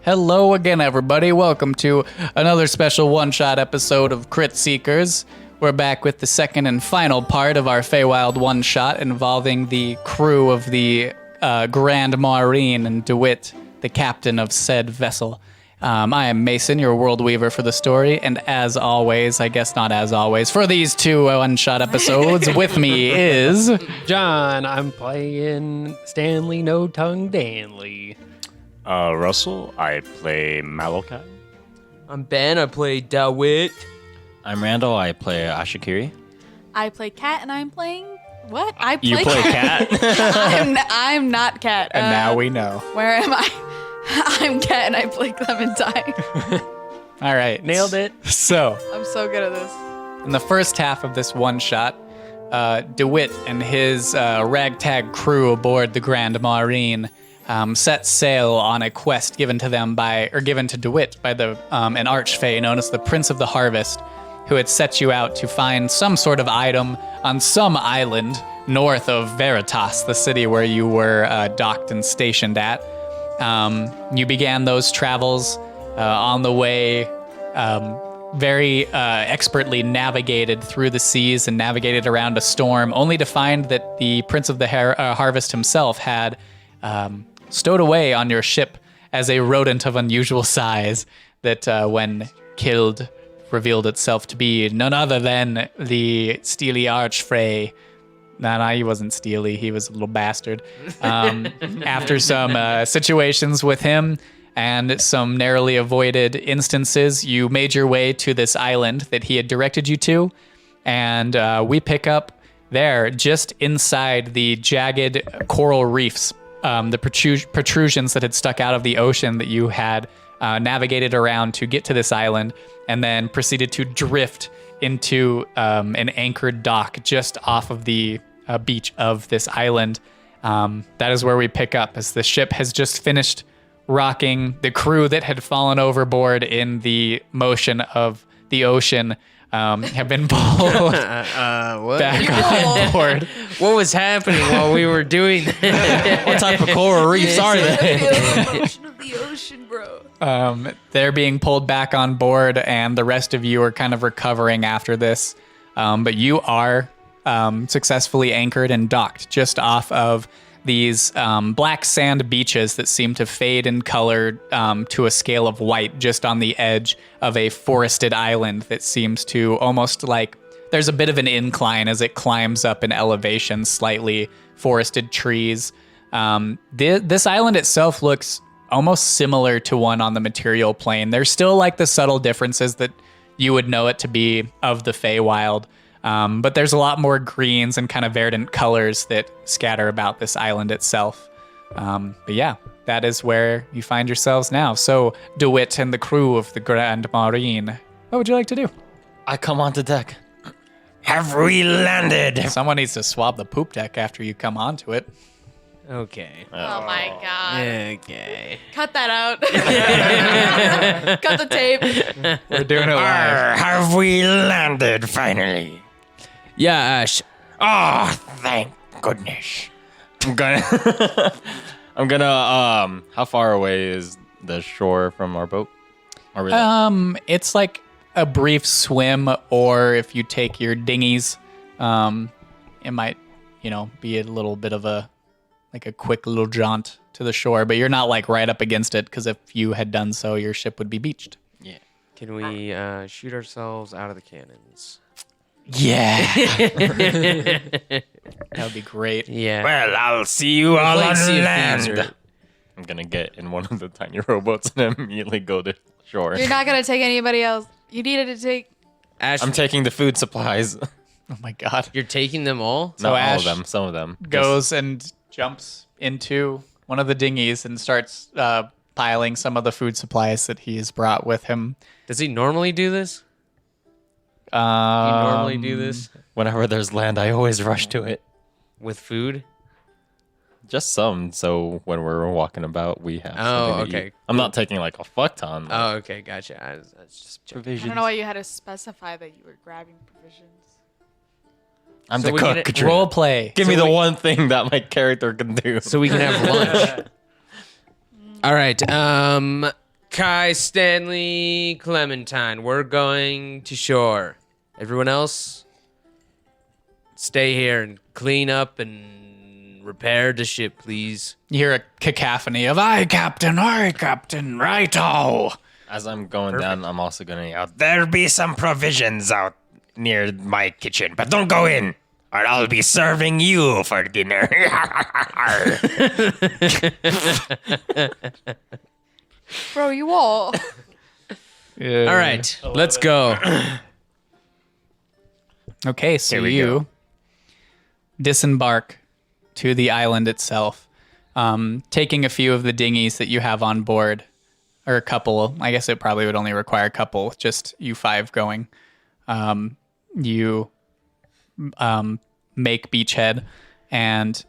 Hello again, everybody. Welcome to another special one-shot episode of Crit Seekers. We're back with the second and final part of our Feywild one-shot involving the crew of the Grand Marine and Dawitt, the captain of said vessel. I am Mason, your world weaver for the story, and as always, I guess not as always, for these two one-shot episodes, with me is... John, I'm playing Stanley No Tongue Danley. Russell, I play Malachi. I'm Ben, I play Dawitt. I'm Randall, I play Ashikiri. I play Cat, and I'm playing... What? I play You play Cat? I'm not Cat. And now we know. Where am I? I'm Cat, and I play Clementine. All right. Nailed it. So, I'm so good at this. in the first half of this one-shot, Dawitt and his ragtag crew aboard the Grand Marine set sail on a quest given to Dawitt by an archfey known as the Prince of the Harvest, who had set you out to find some sort of item on some island north of Veritas, the city where you were docked and stationed at. You began those travels on the way, very expertly navigated through the seas and navigated around a storm, only to find that the Prince of the Harvest himself had stowed away on your ship as a rodent of unusual size that, when killed, revealed itself to be none other than the Steely Archfey. Nah, he wasn't steely. He was a little bastard. After some situations with him and some narrowly avoided instances, you made your way to this island that he had directed you to, and we pick up there just inside the jagged coral reefs, the protrusions that had stuck out of the ocean that you had navigated around to get to this island, and then proceeded to drift into an anchored dock just off of the beach of this island. That is where we pick up, as the ship has just finished rocking. The crew that had fallen overboard in the motion of the ocean have been pulled back on board. What was happening while we were doing that? What type of coral reefs are they? The motion of the ocean, bro. They're being pulled back on board, and the rest of you are kind of recovering after this. But you are successfully anchored and docked just off of these black sand beaches that seem to fade in color to a scale of white just on the edge of a forested island that seems to almost like there's a bit of an incline as it climbs up in elevation, slightly forested trees. This island itself looks almost similar to one on the material plane. There's still like the subtle differences that you would know it to be of the Feywild. But there's a lot more greens and kind of verdant colors that scatter about this island itself. But yeah, that is where you find yourselves now. So, Dawitt and the crew of the Grand Marine, what would you like to do? I come onto deck. Have we landed? Someone needs to swab the poop deck after you come onto it. Okay. Oh my god. Okay. Cut that out. Cut the tape. We're doing it live. Have we landed finally? Yeah, Ash. Oh, thank goodness. I'm gonna, how far away is the shore from our boat? Are we It's like a brief swim, or if you take your dinghies, it might, be a little bit of a quick little jaunt to the shore, but you're not like right up against it, because if you had done so, your ship would be beached. Yeah. Can we shoot ourselves out of the cannons? Yeah. That would be great. Yeah. Well, I'll see you all Like on Sea of land. Thieves, right? I'm gonna get in one of the tiny rowboats and immediately go to shore. You're not gonna take anybody else. You needed to take. Ash, I'm taking the food supplies. Oh my god. you're taking them all? So Not all Ash of them, some of them. Goes and jumps into one of the dinghies and starts piling some of the food supplies that he's brought with him. Does he normally do this? You normally do this Whenever there's land, I always rush to it. with food? Just some, so when we're walking about, we have Oh, something to okay. eat. I'm not taking like a fuck ton. but Oh, okay, gotcha. I was just I provisions. don't know why you had to specify that you were grabbing provisions. I'm So the we cook. can- Katrina. Role play. Give me the one thing that my character can do. so we can have lunch. All right. Kai, Stanley, Clementine, we're going to shore. Everyone else, stay here and clean up and repair the ship, please. You hear a cacophony of aye, Captain, righto. As I'm going down, I'm also going to yell, "There be some provisions out near my kitchen, but don't go in, or I'll be serving you for dinner." Bro, you all. All right, let's go. Okay, so Here we you go. disembark to the island itself, taking a few of the dinghies that you have on board, or a couple. I guess it probably would only require a couple, just you 5 going. You make beachhead and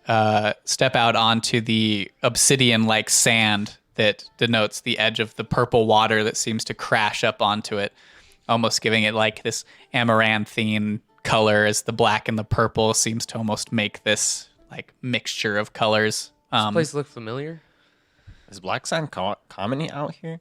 step out onto the obsidian-like sand that denotes the edge of the purple water that seems to crash up onto it, almost giving it like this amaranthine color, as the black and the purple seems to almost make this like mixture of colors. This place look familiar? Is black sand common out here?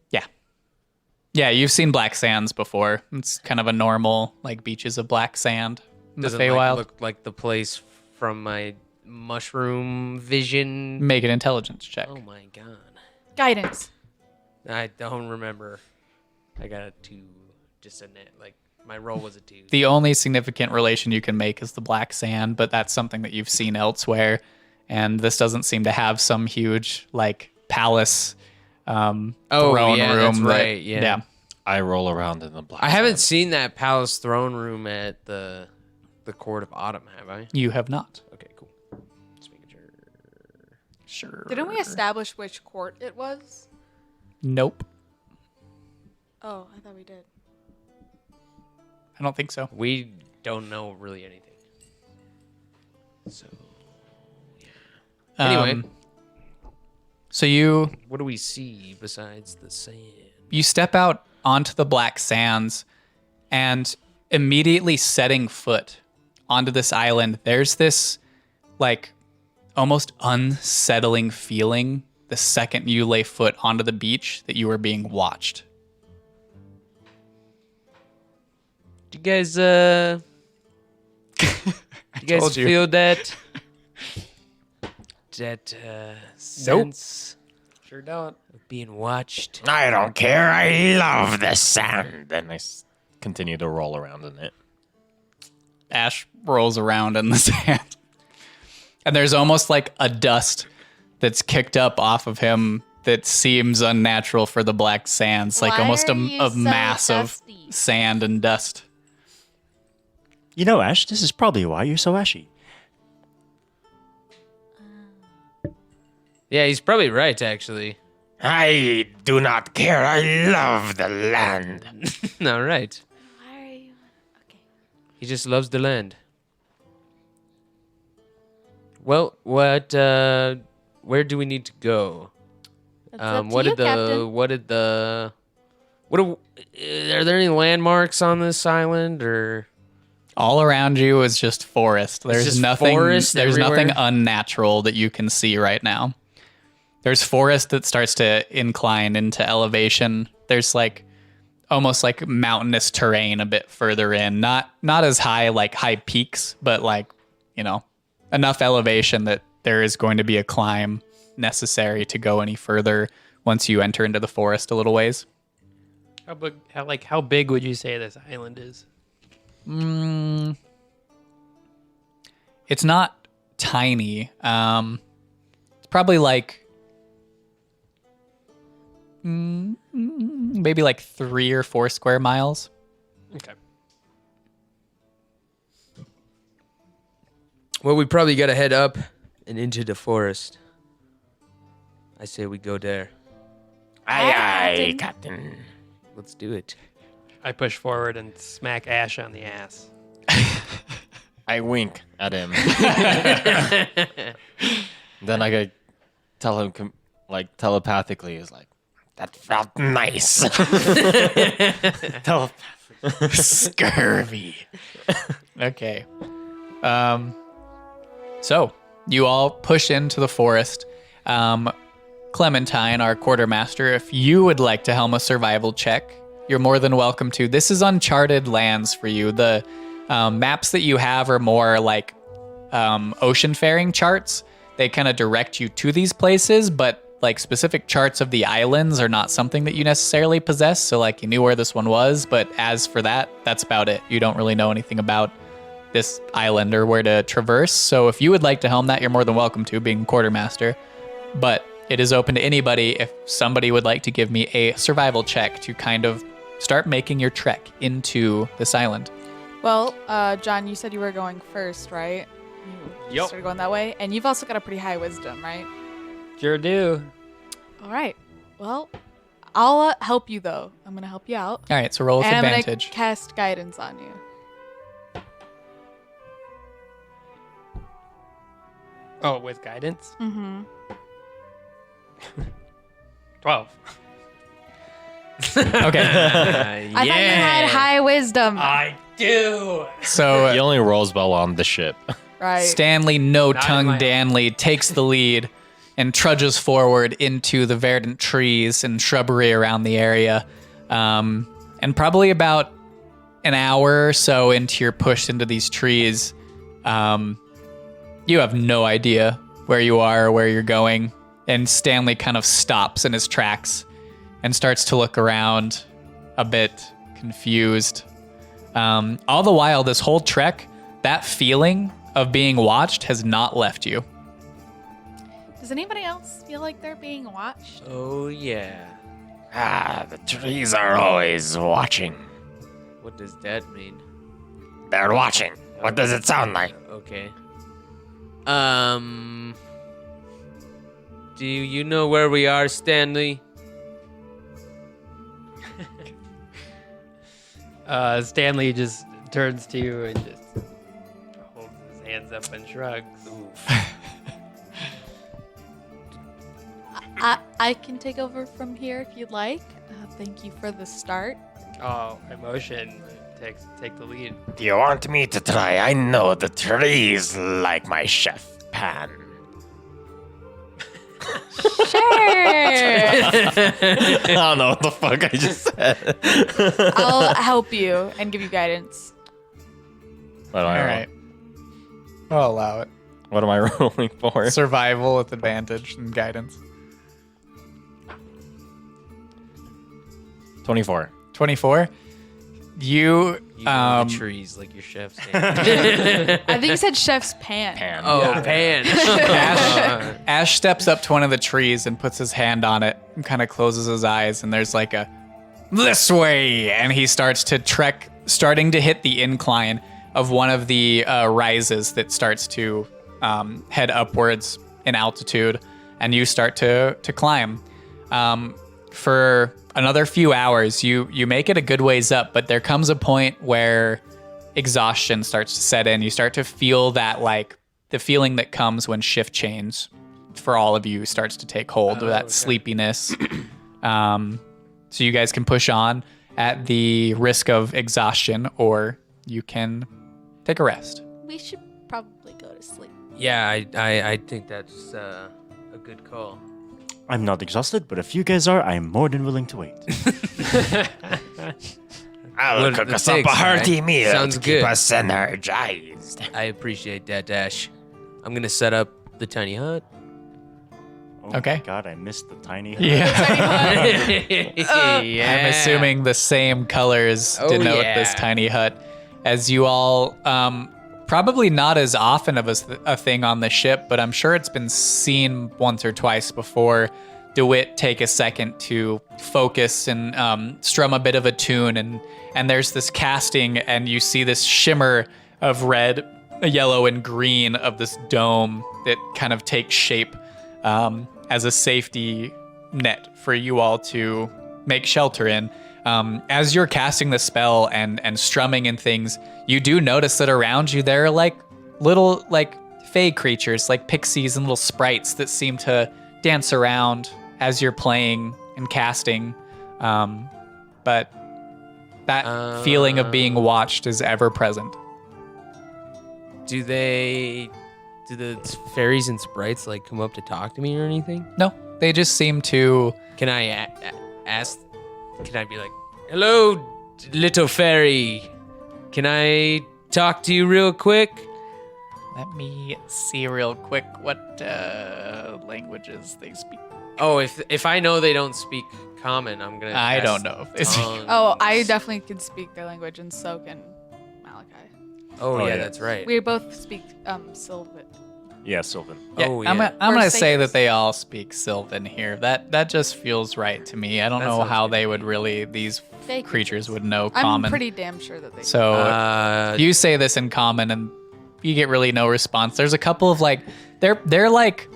Yeah, you've seen black sands before. It's kind of a normal like beaches of black sand in the Doesn't Feywild. look like the place from my mushroom vision. Make an intelligence check. Oh my god. Guidance. I don't remember. I got a 2. Just a net. Like, my roll was a 2. The only significant relation you can make is the black sand, but that's something that you've seen elsewhere. And this doesn't seem to have some huge like palace throne yeah, room. that's right, yeah. I roll around in the black I haven't sand. seen that palace throne room at the Court of Autumn, have I? You have not. Okay, cool. Just making sure. Sure. Didn't we establish which court it was? Nope. Oh, I thought we did. I don't think so. We don't know really anything. So, anyway, So you what do we see besides the sand? step out onto the black sands, and immediately setting foot onto this island, there's this like almost unsettling feeling the second you lay foot onto the beach that you are being watched. Do you guys Told you. feel that sense Sure don't. of being watched? I don't care. I love the sand. And I continue to roll around in it. Ash rolls around in the sand. And there's almost like a dust that's kicked up off of him that seems unnatural for the black sands, like Why almost are you a so mass dusty? of sand and dust. You know, Ash, this is probably why you're so ashy. Yeah, he's probably right, actually. I do not care. I love the land. All right. Why are you? Okay. He just loves the land. Well, what? Where do we need to go? That's up to What you, did the? Captain. What did the? What? Are there any landmarks on this island, or? All around you is just forest. There's just nothing. forest There's nothing everywhere? unnatural that you can see right now. There's forest that starts to incline into elevation. There's like almost like mountainous terrain a bit further in. Not as high like high peaks, but like, you know, enough elevation that there is going to be a climb necessary to go any further once you enter into the forest a little ways. How big would you say this island is? It's not tiny. It's probably like maybe like 3 or 4 square miles. Okay. Well, we probably got to head up and into the forest. I say we go there. Aye, Captain. Let's do it. I push forward and smack Ash on the ass. I wink at him. Then I go tell him like telepathically, is like, that felt nice. Scurvy. Okay. So you all push into the forest. Clementine, our quartermaster, if you would like to helm a survival check, you're more than welcome to. This is uncharted lands for you. The maps that you have are more like ocean faring charts. They kind of direct you to these places, but like specific charts of the islands are not something that you necessarily possess. So like you knew where this one was, but as for that, that's about it. You don't really know anything about this island or where to traverse. So if you would like to helm that, you're more than welcome to, being quartermaster. But it is open to anybody if somebody would like to give me a survival check to kind of start making your trek into this island. Well, John, you said you were going first, right? You started going that way. And you've also got a pretty high wisdom, right? Sure do. All right. Well, I'll help you, though. I'm going to help you out. All right, so roll with and advantage. I'm going to cast guidance on you. Oh, with guidance? Mm-hmm. 12. Okay. I thought you had high wisdom. I do. So He only rolls well on the ship. Right. Stanley No Not in Tongue my- Danley takes the lead and trudges forward into the verdant trees and shrubbery around the area. And probably about an hour or so into your push into these trees, you have no idea where you are or where you're going. And Stanley kind of stops in his tracks and starts to look around a bit confused. All the while, this whole trek, that feeling of being watched has not left you. Does anybody else feel like they're being watched? Oh, yeah. The trees are always watching. What does that mean? They're watching. What does it sound like? Okay. Do you know where we are, Stanley? Stanley just turns to you and just holds his hands up and shrugs. I can take over from here if you'd like. Thank you for the start. Oh, emotion. Take the lead. Do you want me to try? I know the trees like my chef pan. Sure. I don't know what the fuck I just said. I'll help you and give you guidance. What am I All right. I'll allow it. What am I rolling for? Survival with advantage and guidance. 24. 24. You, You know the trees like your chef's name. I think you said chef's pan. Pan. Oh, Pan. Ash steps up to one of the trees and puts his hand on it and kind of closes his eyes, and there's like a this way, and he starts to trek, starting to hit the incline of one of the rises that starts to head upwards in altitude, and you start to climb. For another few hours, you make it a good ways up, but there comes a point where exhaustion starts to set in. You start to feel that, like, the feeling that comes when shift change for all of you starts to take hold of that sleepiness. So you guys can push on at the risk of exhaustion, or you can take a rest. We should probably go to sleep. Yeah, I think that's a good call. I'm not exhausted, but if you guys are, I'm more than willing to wait. I'll What cook it us up takes, a hearty right? meal Sounds to keep good. us energized. I appreciate that, Dash. I'm gonna set up the tiny hut. Oh Okay. my god, I missed the tiny hut. Yeah. Yeah. I'm assuming the same colors Oh, denote yeah. this tiny hut, as you all probably not as often of a thing on the ship, but I'm sure it's been seen once or twice before. Dawitt take a second to focus and strum a bit of a tune, and there's this casting, and you see this shimmer of red, yellow, and green of this dome that kind of takes shape as a safety net for you all to make shelter in. As you're casting the spell and strumming and things, you do notice that around you there are like little like fey creatures, like pixies and little sprites that seem to dance around as you're playing and casting. But that feeling of being watched is ever present. Do the fairies and sprites like come up to talk to me or anything? No, They just seem to. Can I ask? Can I be like, hello, little fairy? Can I talk to you real quick? Let me see real quick what languages they speak. Oh, if I know they don't speak common, I'm gonna. I cast don't know if it's- tongues. Oh, I definitely can speak their language, and so can Malachi. Oh, Oh, yeah, yeah. that's right. We both speak Sylvan. Yeah, Sylvan. Yeah, Oh, I'm yeah. gonna We're say singers. that they all speak Sylvan here. That just feels right to me. I don't That know sounds how good they to would me. really these Fake creatures would know I'm common. pretty damn sure that they. So you say this in common and you get really no response. There's a couple of like they're like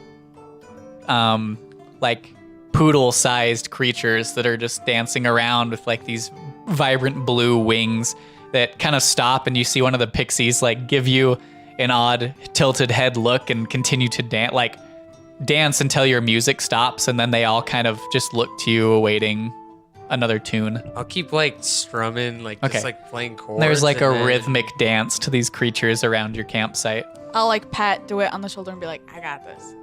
poodle-sized creatures that are just dancing around with like these vibrant blue wings that kind of stop, and you see one of the pixies like give you an odd tilted head look and continue to dance until your music stops, and then they all kind of just look to you awaiting another tune. I'll keep like strumming, like Okay. just like playing chords. There's like a and then- rhythmic dance to these creatures around your campsite. I'll like pat Dawitt on the shoulder and be like, I got this.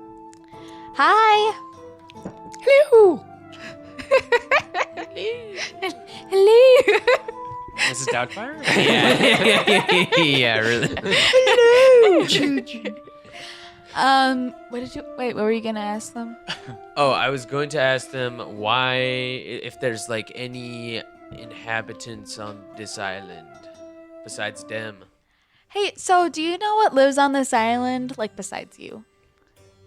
Hi. Hello. Hello. This is Doubtfire? Yeah, yeah, really. What were you gonna ask them? Oh, I was going to ask them why, if there's like any inhabitants on this island besides them. Hey, so do you know what lives on this island, like besides you?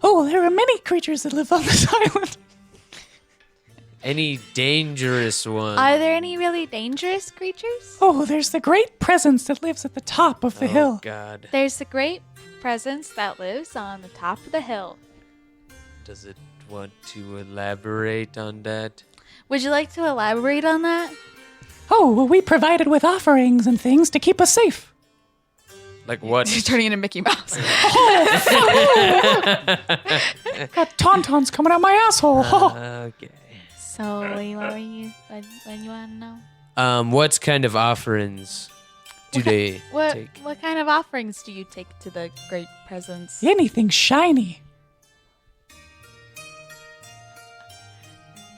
Oh, there are many creatures that live on this island. Any dangerous ones? Are there any really dangerous creatures? Oh, there's the great presence that lives at the top of the Oh, hill. God. There's a great presence that lives on the top of the hill. Does it want to elaborate on that? Would you like to elaborate on that? Oh, well, we provided with offerings and things to keep us safe. Like what? He's turning into Mickey Mouse. Got tauntauns coming out my asshole. Okay. So, what you want to know? What kind of offerings do they take? What kind of offerings do you take to the great presence? Anything shiny.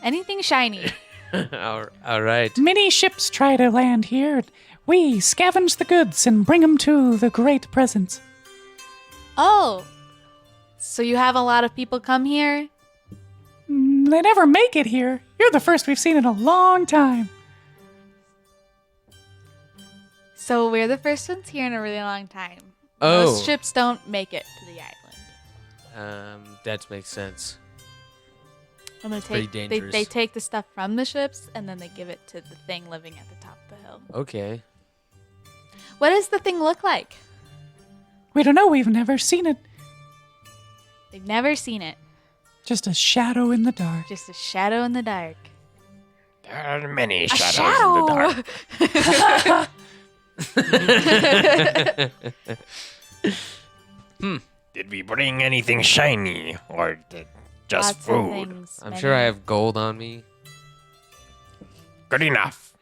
Anything shiny. All right. Many ships try to land here. We scavenge the goods and bring them to the great presence. Oh, so you have a lot of people come here? They never make it here. You're the first we've seen in a long time. So we're the first ones here in a really long time. Oh. Most ships don't make it to the island. That makes sense. And they pretty take they dangerous. take the stuff from the ships and then they give it to the thing living at the top of the hill. Okay. What does the thing look like? We don't know. We've never seen it. They've never seen it. Just a shadow in the dark. Just a shadow in the dark. There are many A shadows in the dark. Did we bring anything shiny or just Lots of food? things. I'm many. sure I have gold on me. Good enough.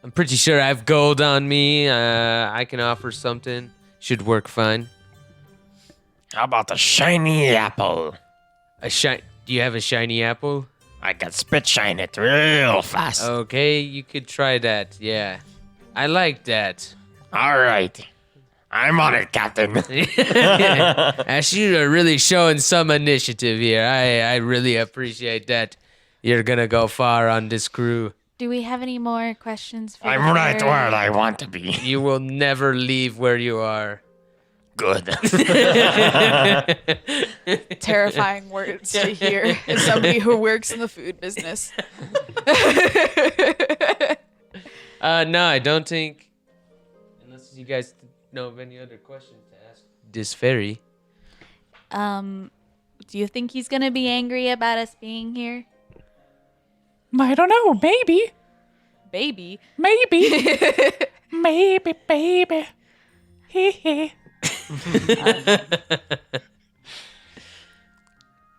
I'm pretty sure I have gold on me. I can offer something. Should work fine. How about a shiny apple? Do you have a shiny apple? I can spit shine it real fast. Okay, you could try that. Yeah. I like that. All right. I'm on it, Captain. Ash, you are really showing some initiative here. I really appreciate that. You're gonna go far on this crew. Do we have any more questions for I'm the right fairy? where I want to be. You will never leave where you are. Good. Terrifying words to hear as somebody who works in the food business. No, I don't think. Unless you guys know of any other questions to ask this fairy. Do you think he's gonna be angry about us being here? I don't know. Maybe. Baby. Maybe. Maybe, baby. Hee hee.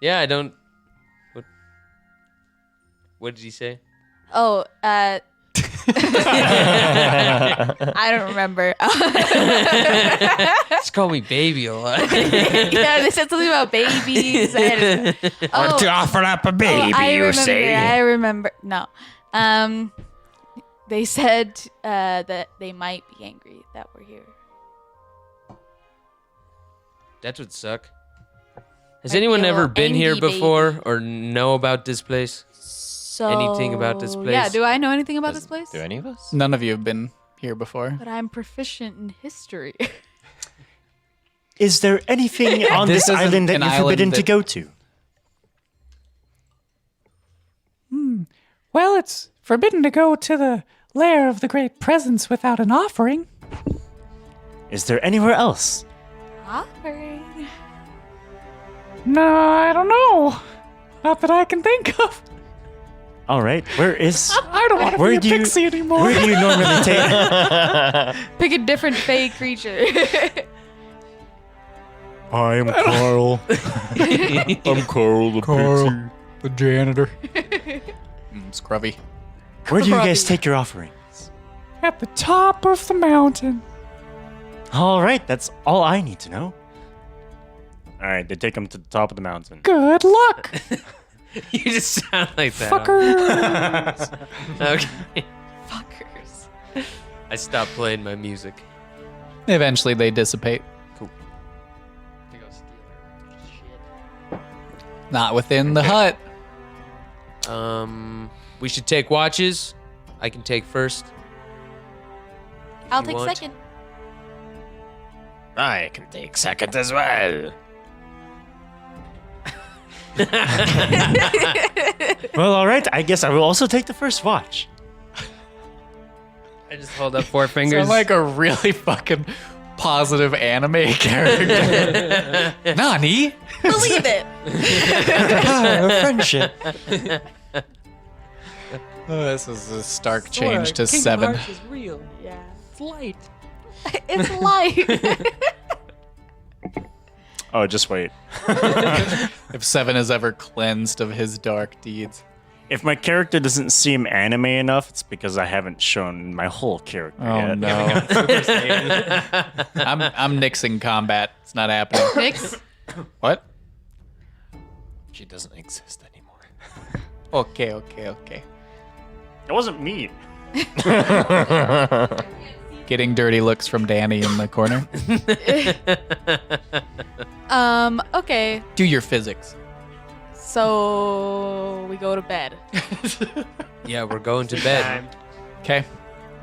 Yeah, I don't. What did he say? Oh, I don't remember. Just call me baby a lot. Yeah, they said something about babies. Want to offer up a baby, you say? I remember. No. They said that they might be angry that we're here. That would suck. Has Might be anyone a ever little been here angry before baby. or know about this place? So Anything about this place? Yeah, do I know anything about this place? Do any of us? None of you have been here before. But I'm proficient in history. Is there anything on This this isn't island that an you're island forbidden to that- go to? Well, it's forbidden to go to the lair of the great presence without an offering. Is there anywhere else? Offering. No, I don't know. Not that I can think of. All right, where is? I don't want to Where be a do you- pixie anymore. Where do you normally take? Pick a different fey creature. I'm Carl. I'm Carl the Carl, the janitor. Scrubby. Where do you guys take your offerings? At the top of the mountain. All right, that's all I need to know. All right, they take them to the top of the mountain. Good luck, You just sound like that. fucker. Okay. Fuckers. I stopped playing my music. Eventually, they dissipate. Not within the hut. We should take watches. I can take first. I'll you take want. second. I can take second as well. Well, all right. I guess I will also take the first watch. I just hold up 4 fingers. Sound like a really fucking positive anime character. Nani? Believe it. Friendship. Oh, this is a stark change to 7. is real. Yeah. It's light. It's light. Oh, just wait. If 7 is ever cleansed of his dark deeds. If my character doesn't seem anime enough, it's because I haven't shown my whole character Oh yet. no. I'm nixing combat. It's not happening. Nix. What? She doesn't exist anymore. Okay. It wasn't me. Getting dirty looks from Danny in the corner. Okay. Do your physics. So we go to bed. Yeah, we're going to bed. Okay.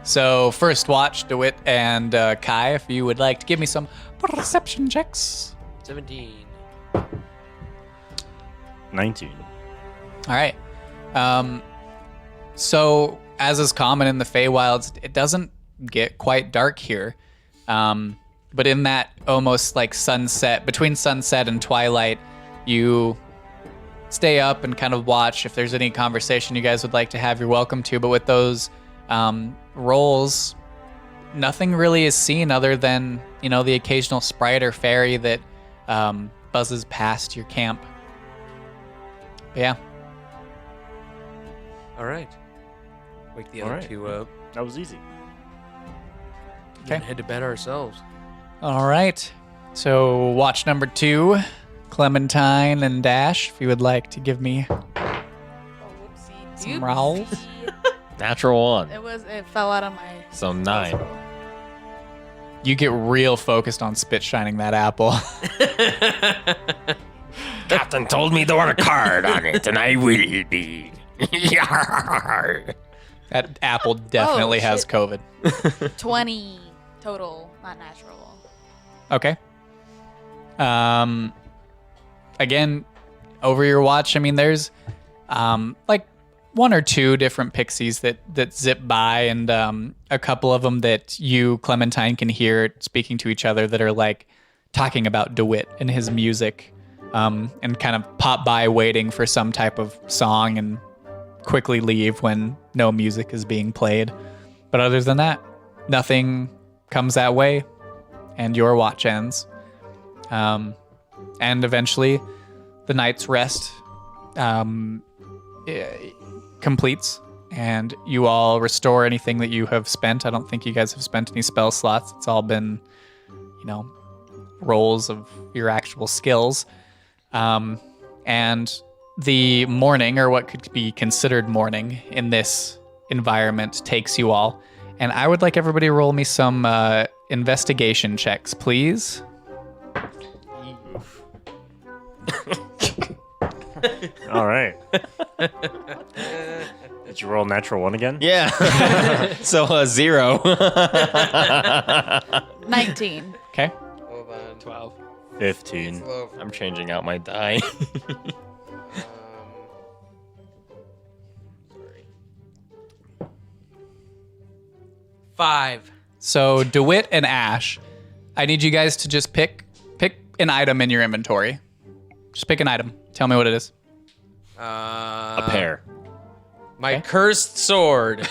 So first watch, Dawitt and Kai, if you would like to give me some perception checks. 17. 19. All right. So as is common in the Feywilds, it doesn't get quite dark here. But in that almost like sunset, between sunset and twilight, you stay up and kind of watch. If there's any conversation you guys would like to have, you're welcome to. But with those rolls, nothing really is seen other than, the occasional sprite or fairy that buzzes past your camp. But yeah. All right. Wake the other All right. 2 up. That was easy. Okay. And head to bed ourselves. All right. So watch number 2, Clementine and Dash, if you would like to give me some rolls. Natural 1. It fell out of my. So 9. You get real focused on spit shining that apple. Captain told me to work hard on it, and I will be. Yarr. That apple definitely has shit. COVID. 20 total, not natural. Okay. Again, over your watch, there's like 1 or 2 different pixies that zip by, and a couple of them that you, Clementine, can hear speaking to each other that are like talking about Dawitt and his music, and kind of pop by waiting for some type of song and quickly leave when no music is being played. But other than that, nothing comes that way, and your watch ends. And eventually, the night's rest completes, and you all restore anything that you have spent. I don't think you guys have spent any spell slots. It's all been, rolls of your actual skills. And the morning, or what could be considered morning in this environment, takes you all. And I would like everybody to roll me some investigation checks, please. All right. Did you roll natural 1 again? Yeah. So 0. 19. Okay. Hold on. 12. 15. Slow. I'm changing out my die. Sorry. 5. So DeWitt and Ash, I need you guys to just pick an item in your inventory. Just pick an item. Tell me what it is. A pair. My Okay. cursed sword. A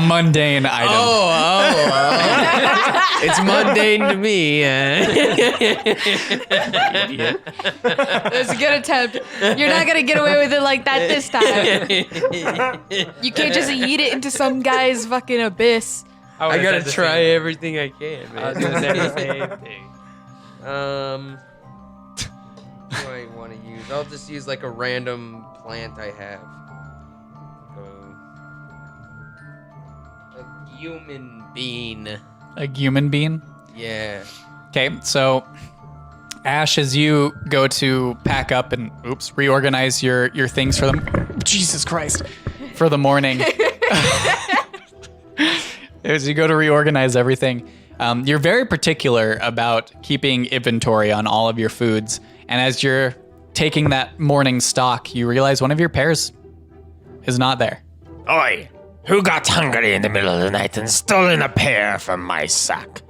mundane item. It's mundane to me. That's a good attempt. You're not gonna get away with it like that this time. You can't just eat it into some guy's fucking abyss. I gotta try everything I can, I was man. gonna say the same thing. What do I want to use? I'll just use like a random plant I have. A human bean. A human being. Yeah. Okay, so Ash, as you go to pack up and reorganize your things for them. Jesus Christ, for the morning. As you go to reorganize everything, you're very particular about keeping inventory on all of your foods. And as you're taking that morning stock, you realize one of your pairs is not there. Oi! Who got hungry in the middle of the night and stolen a pear from my sack?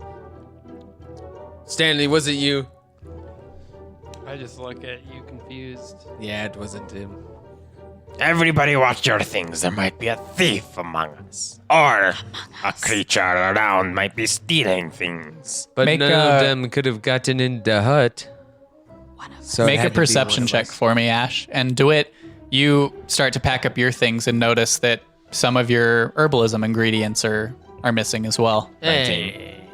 Stanley, was it you? I just look at you confused. Yeah, it wasn't him. Everybody watch your things. There might be a thief among us. Or a creature around might be stealing things. But Make none a- of them could have gotten in the hut. So it Make had a to be perception one of check us. for me, Ash. And DeWitt, you start to pack up your things and notice that some of your herbalism ingredients are missing as well. Hey.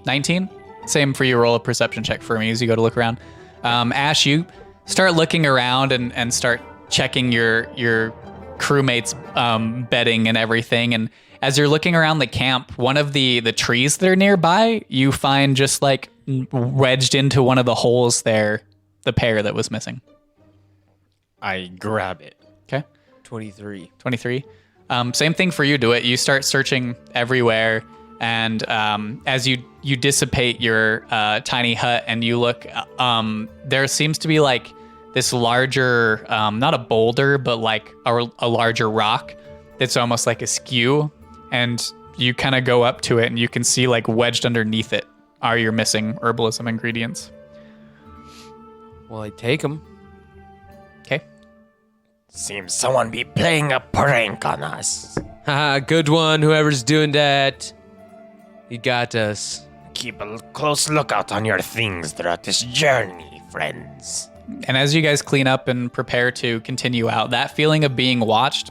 19? Same for you. Roll a perception check for me as you go to look around. Ash, you start looking around and start checking your crewmates' bedding and everything. And as you're looking around the camp, one of the trees that are nearby, you find just like wedged into one of the holes there, the pear that was missing. I grab it. Okay. 23. 23. Same thing for you, DeWitt. You start searching everywhere, and as you dissipate your tiny hut and you look, there seems to be like this larger, not a boulder, but like a larger rock that's almost like askew, and you kind of go up to it and you can see like wedged underneath it are your missing herbalism ingredients. Well, I take them. Okay. Seems someone be playing a prank on us. Haha, good one. Whoever's doing that, he got us. Keep a close lookout on your things throughout this journey, friends. And as you guys clean up and prepare to continue out, that feeling of being watched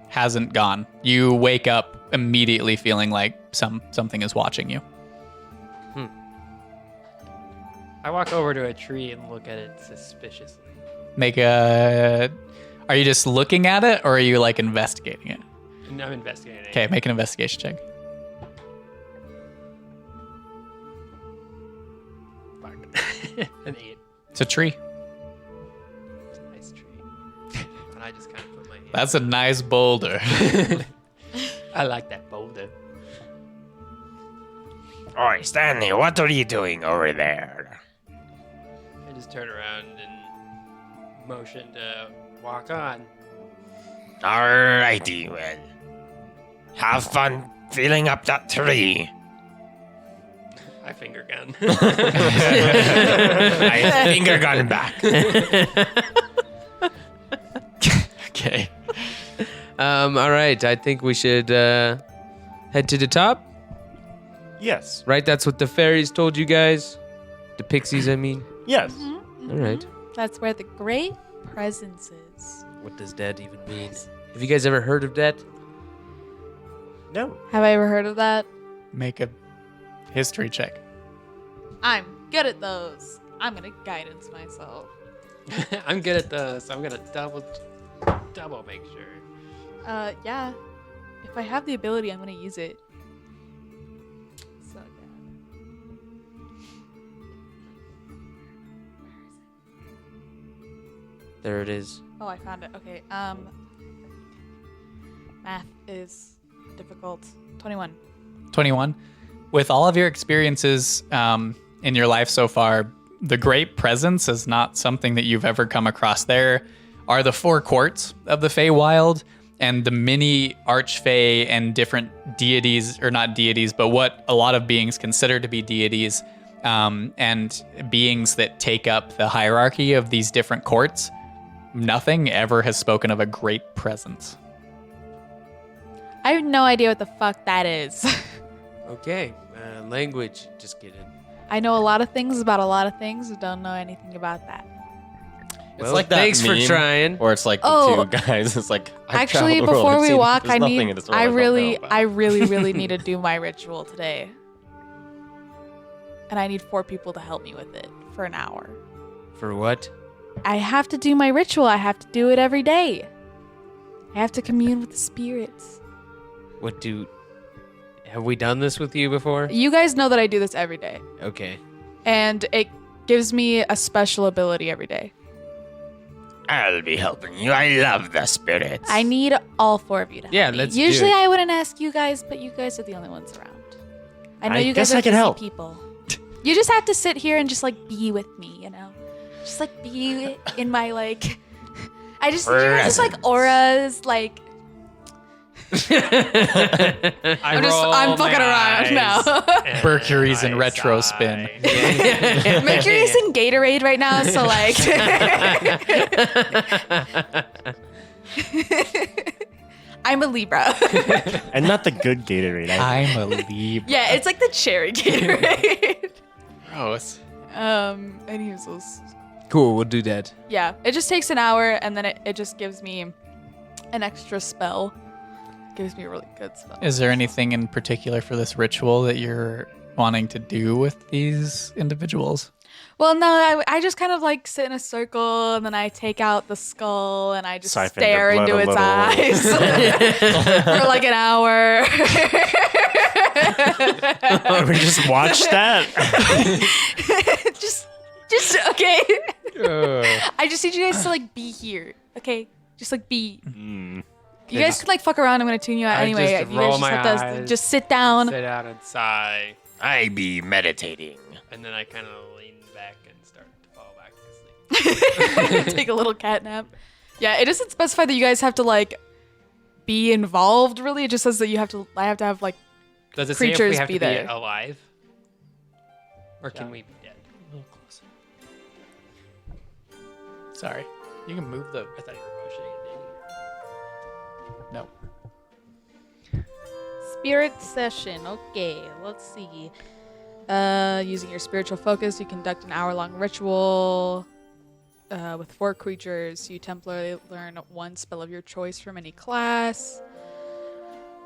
hasn't gone. You wake up immediately feeling like something is watching you. I walk over to a tree and look at it suspiciously. Are you just looking at it or are you like investigating it? And I'm investigating. Okay, make an investigation check. Fuck. An 8. It's a tree. It's a nice tree. And I just kind of put my hand. That's a nice boulder. I like that boulder. Oi, Stanley, what are you doing over there? I just turn around and motion to walk on. Alrighty, well. Have fun filling up that tree. I finger gun. I finger gun back. Okay. All right. I think we should head to the top. Yes. Right? That's what the fairies told you guys. The pixies, I mean. Yes. All right. That's where the great presences. What does that even mean? Have you guys ever heard of that? No. Have I ever heard of that? Make a history check. I'm good at those. I'm gonna guidance myself. I'm good at those. I'm gonna double make sure. Yeah. If I have the ability, I'm gonna use it. So yeah. There it is. Oh, I found it. Okay. Math is difficult. 21. 21. With all of your experiences in your life so far, the Great Presence is not something that you've ever come across. There are the 4 courts of the Feywild and the many archfey and different deities, or not deities, but what a lot of beings consider to be deities, and beings that take up the hierarchy of these different courts. Nothing ever has spoken of a Great Presence. I have no idea what the fuck that is. Okay. Language. Just kidding. I know a lot of things about a lot of things. I don't know anything about that. It's Well, like that thanks for meme, trying. Or it's like the Oh. 2 guys. It's like I Actually, traveled the world, before I've we seen- walk, there's nothing in this world I don't know about. I really need to do my ritual today. And I need 4 people to help me with it for an hour. For what? I have to do my ritual. I have to do it every day. I have to commune with the spirits. Have we done this with you before? You guys know that I do this every day. Okay. And it gives me a special ability every day. I'll be helping you. I love the spirits. I need all 4 of you to help Yeah, me. let's do Usually it. I wouldn't ask you guys, but you guys are the only ones around. I know I you guys guess are I can busy help. people. You just have to sit here and just like be with me, you know? Just like be in my like I just think you guys just like auras, like I'm fucking around now. Mercury's in retro spin. Mercury's in Gatorade right now, so like I'm a Libra. And not the good Gatorade. I'm a Libra. Yeah, it's like the cherry Gatorade. Gross. And here's those. Cool, we'll do that. Yeah, it just takes an hour, and then it just gives me an extra spell. Gives me a really good spell. Is there anything in particular for this ritual that you're wanting to do with these individuals? Well, no, I just kind of like sit in a circle, and then I take out the skull, and I just Siphon stare the blood into a its little. eyes for like an hour. We just watch that. just okay. I just need you guys to like be here, okay? Just like be. You guys can like fuck around. I'm gonna tune you out I anyway. just You roll guys my just have to eyes. just sit down. Sit down and sigh, I be meditating. and then I kind of lean back and start to fall back to sleep. Take a little cat nap. Yeah, it doesn't specify that you guys have to like be involved. Really, it just says that I have to have like. Does it say if Creatures we have be to there. be alive, or can we be dead? A little closer. Sorry. You can move the. I thought you were motioning at me. No. Spirit session. Okay, let's see. Using your spiritual focus, you conduct an hour-long ritual with 4 creatures. You temporarily learn 1 spell of your choice from any class.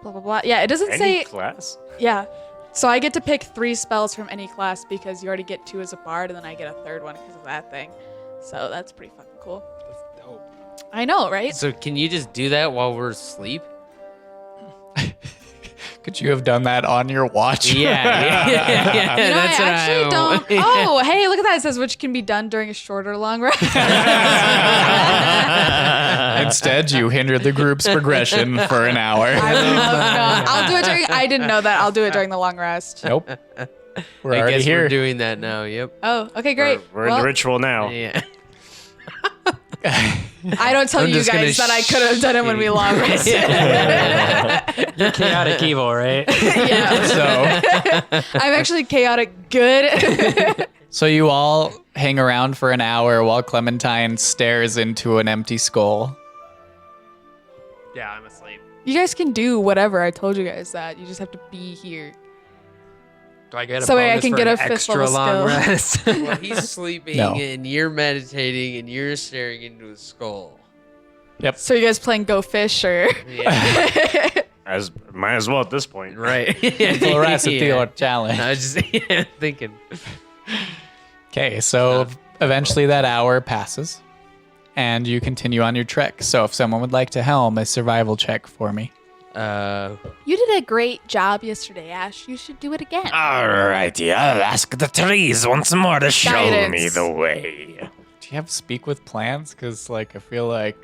Blah blah blah. Yeah, it doesn't Any say. class? Yeah. So I get to pick 3 spells from any class because you already get 2 as a bard, and then I get a 3rd one because of that thing. So that's pretty fucking cool. That's dope. I know, right? So can you just do that while we're asleep? Could you have done that on your watch? Yeah. You know, That's I what actually don't. Oh, hey, look at that. It says which can be done during a short or long rest. Instead, you hindered the group's progression for an hour. I'll do it during. I didn't know that. I'll do it during the long rest. Nope. We're I already guess here. we're doing that now. Yep. Oh, okay, great. We're in Well, the ritual now. Yeah. I don't tell I'm you just guys gonna that I could have done it when we long rested. You're chaotic evil, right? Yeah. So, I'm actually chaotic good. so you all hang around for an hour while Clementine stares into an empty skull. Yeah, I'm asleep. You guys can do whatever. I told you guys that. You just have to be here. Do I get a So I bonus can for get an a fifth extra level long skill. rest? Well, he's sleeping No. and you're meditating and you're staring into his skull. So you guys playing Go Fish or? Yeah. Might as well at this point. Right. Floracity challenge. I was just thinking. Okay, so eventually that hour passes, and you continue on your trek. So if someone would like to helm a survival check for me. You did a great job yesterday, Ash. You should do it again. Alrighty, I'll ask the trees once more to show Guidance. me the way. Do you have speak with plants? Because I feel like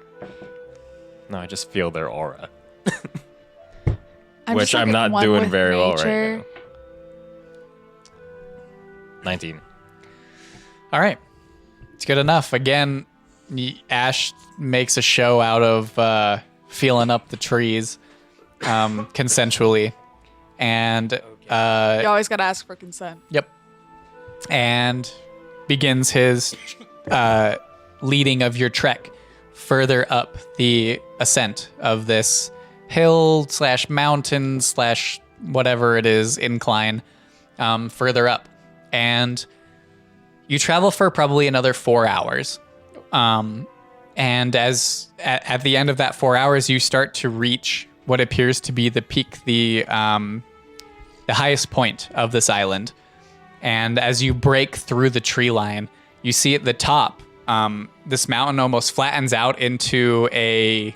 No, I just feel their aura. I'm Which just, like, I'm not one doing with very well nature. right now. 19. all right, it's good enough. Again, Ash makes a show out of feeling up the trees consensually, and You always gotta ask for consent. yep, and begins his leading of your trek further up the ascent of this hill / mountain / whatever it is incline further up, and you travel for probably another 4 hours. And as at the end of that 4 hours, you start to reach what appears to be the peak, the highest point of this island. And as you break through the tree line, you see at the top, this mountain almost flattens out into a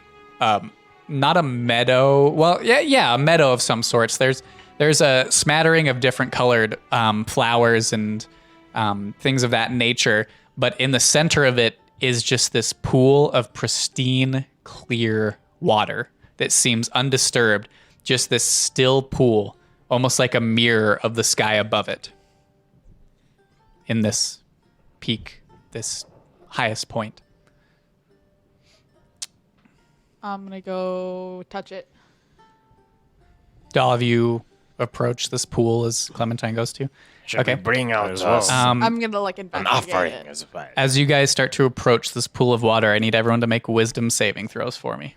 not a meadow. Well, yeah, a meadow of some sorts. There's a smattering of different colored flowers and things of that nature. But in the center of it is just this pool of pristine, clear water that seems undisturbed. Just this still pool, almost like a mirror of the sky above it. In this peak, this highest point. I'm gonna go touch it. Do all of you approach this pool as Clementine goes to? Should Okay. we bring out as well. I'm gonna like an investigate offering it. as well? As you guys start to approach this pool of water, I need everyone to make wisdom saving throws for me.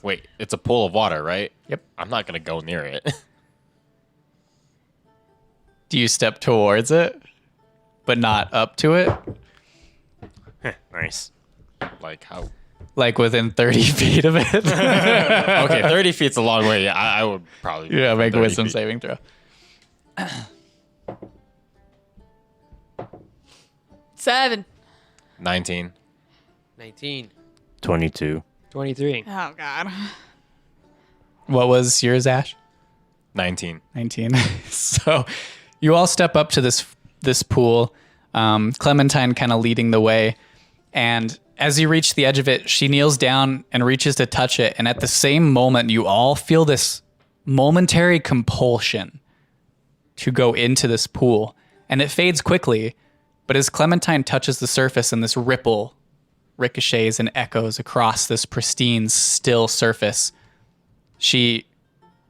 Wait, it's a pool of water, right? Yep. I'm not going to go near it. Do you step towards it, but not up to it? Nice. Like how? Like within 30 feet of it? Okay, 30 feet's a long way. I would probably. Yeah, make a 30 wisdom feet. saving throw. 7. 19. 19. 22. 23. Oh God. What was yours, Ash? 19. 19. So you all step up to this pool, Clementine kind of leading the way. And as you reach the edge of it, she kneels down and reaches to touch it. And at the same moment, you all feel this momentary compulsion to go into this pool. And it fades quickly. But as Clementine touches the surface and this ripple ricochets and echoes across this pristine, still surface, she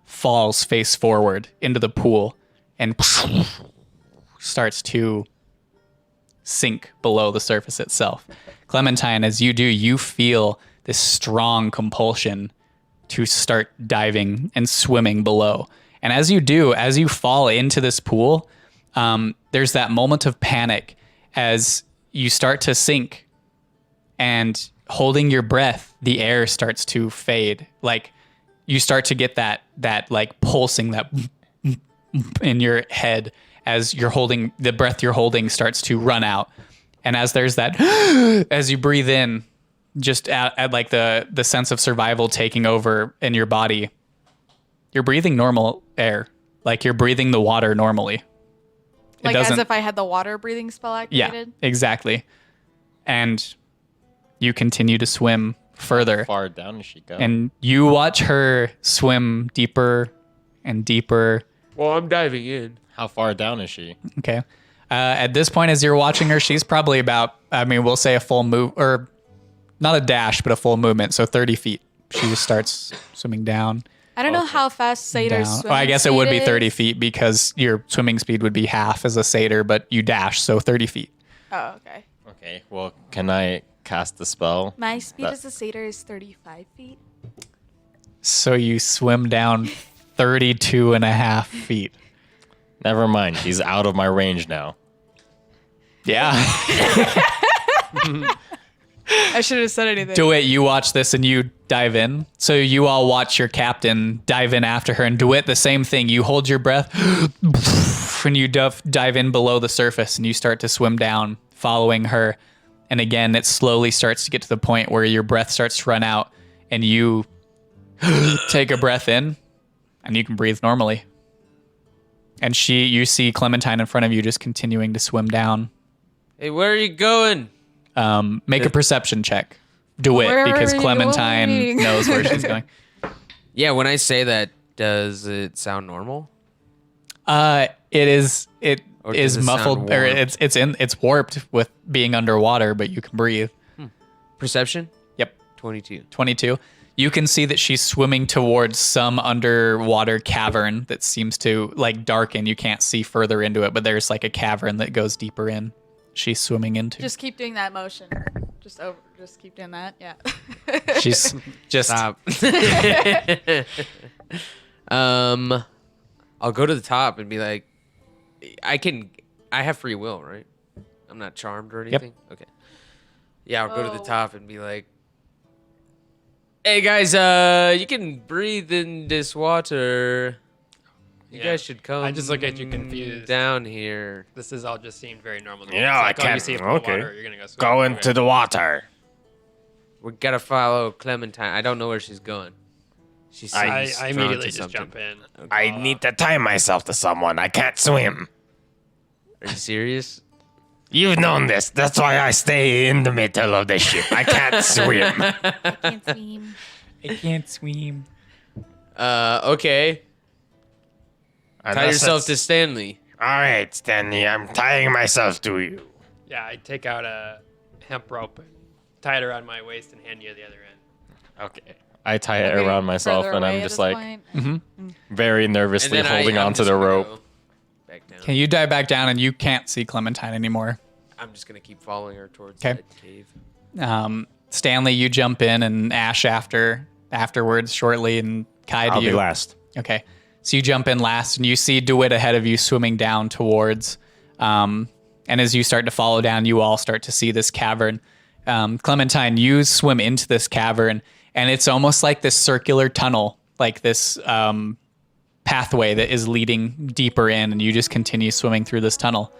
falls face forward into the pool and starts to sink below the surface itself. Clementine, as you do, you feel this strong compulsion to start diving and swimming below. And as you do, as you fall into this pool, there's that moment of panic as you start to sink, and holding your breath, the air starts to fade. Like you start to get that like pulsing that in your head as you're holding the breath you're holding starts to run out. And as there's that, as you breathe in, just at like the sense of survival taking over in your body, you're breathing normal air. Like you're breathing the water normally. Like as if I had the water breathing spell Yeah, activated. exactly. And you continue to swim further. How far down does she go? And you watch her swim deeper and deeper. Well, I'm diving in. How far down is she? Okay. At this point, as you're watching her, she's probably about, we'll say a full move, or not a dash, but a full movement. So 30 feet. She just starts swimming down. I don't know how fast satyrs Down. swim. Well, I guess it would be 30 feet because your swimming speed would be half as a satyr, but you dash, so 30 feet. Oh, okay. Okay, well, can I cast the spell? My speed That- as a satyr is 35 feet. So you swim down 32 and a half feet. Never mind. He's out of my range now. Yeah. I shouldn't have said anything. DeWitt, you watch this and you dive in. So you all watch your captain dive in after her. And DeWitt, the same thing. You hold your breath and you dive in below the surface and you start to swim down, following her. And again, it slowly starts to get to the point where your breath starts to run out and you take a breath in and you can breathe normally. And you see Clementine in front of you just continuing to swim down. Hey, where are you going? Make a perception check. DeWitt, Where because are you Clementine going? knows where she's going. Yeah, when I say that, does it sound normal? It is Or does it sound muffled, or warped? it's warped with being underwater, but you can breathe. Perception? Yep. 22. 22. You can see that she's swimming towards some underwater cavern that seems to like darken. You can't see further into it, but there's like a cavern that goes deeper in. She's swimming into. Just keep doing that motion. Just keep doing that. Yeah. She's just Stop. I'll go to the top and be like, I have free will, right? I'm not charmed or anything? Okay. Yeah, I'll go to the Oh. top and be like, hey guys, you can breathe in this water. You Yeah. guys should come. I just look at you confused. Down here. This is all just seemed very normal to me. You know, It's I like, oh, you can't- see a pool of okay. water, you're gonna go swim. Go Okay. into the water. We gotta follow Clementine. I don't know where she's going. She seems I drawn immediately to just something. jump in. I need to tie myself to someone. I can't swim. Are you serious? You've known this. That's why I stay in the middle of the ship. I can't swim. Can't swim. I can't swim. Okay. Tie Unless yourself to it's- Stanley. All right, Stanley. I'm tying myself to you. Yeah, I take out a hemp rope and tie it around my waist and hand you the other end. Okay. I tie it Getting around myself, further and away I'm at just this like point. very nervously And then holding I'm onto just the gonna rope. go Back down. Can you dive back down and you can't see Clementine anymore? I'm just gonna keep following her towards 'Kay. that cave. Stanley, you jump in, and Ash afterwards shortly, and Kai, do I'll you? be last. Okay, so you jump in last, and you see DeWitt ahead of you swimming down towards. And as you start to follow down, you all start to see this cavern. Clementine, you swim into this cavern, and it's almost like this circular tunnel, like this pathway that is leading deeper in, and you just continue swimming through this tunnel.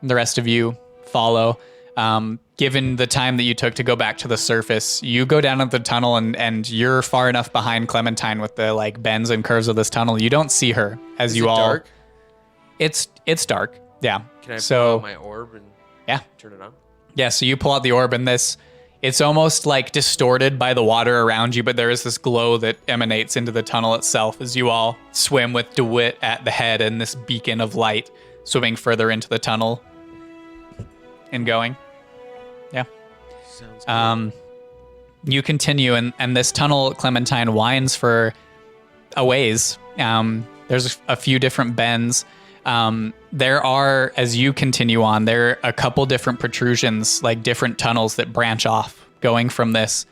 The rest of you follow. Given the time that you took to go back to the surface, you go down into the tunnel and you're far enough behind Clementine with the like bends and curves of this tunnel. You don't see her as Is you it all. dark? It's dark. Yeah. Can I pull so out my orb and yeah. turn it on? Yeah, so you pull out the orb and it's almost like distorted by the water around you, but there is this glow that emanates into the tunnel itself as you all swim with DeWitt at the head and this beacon of light swimming further into the tunnel and going. Yeah. Sounds good. You continue and this tunnel, Clementine, winds for a ways. There's a few different bends. There are, as you continue on, there are a couple different protrusions, like different tunnels that branch off going from this.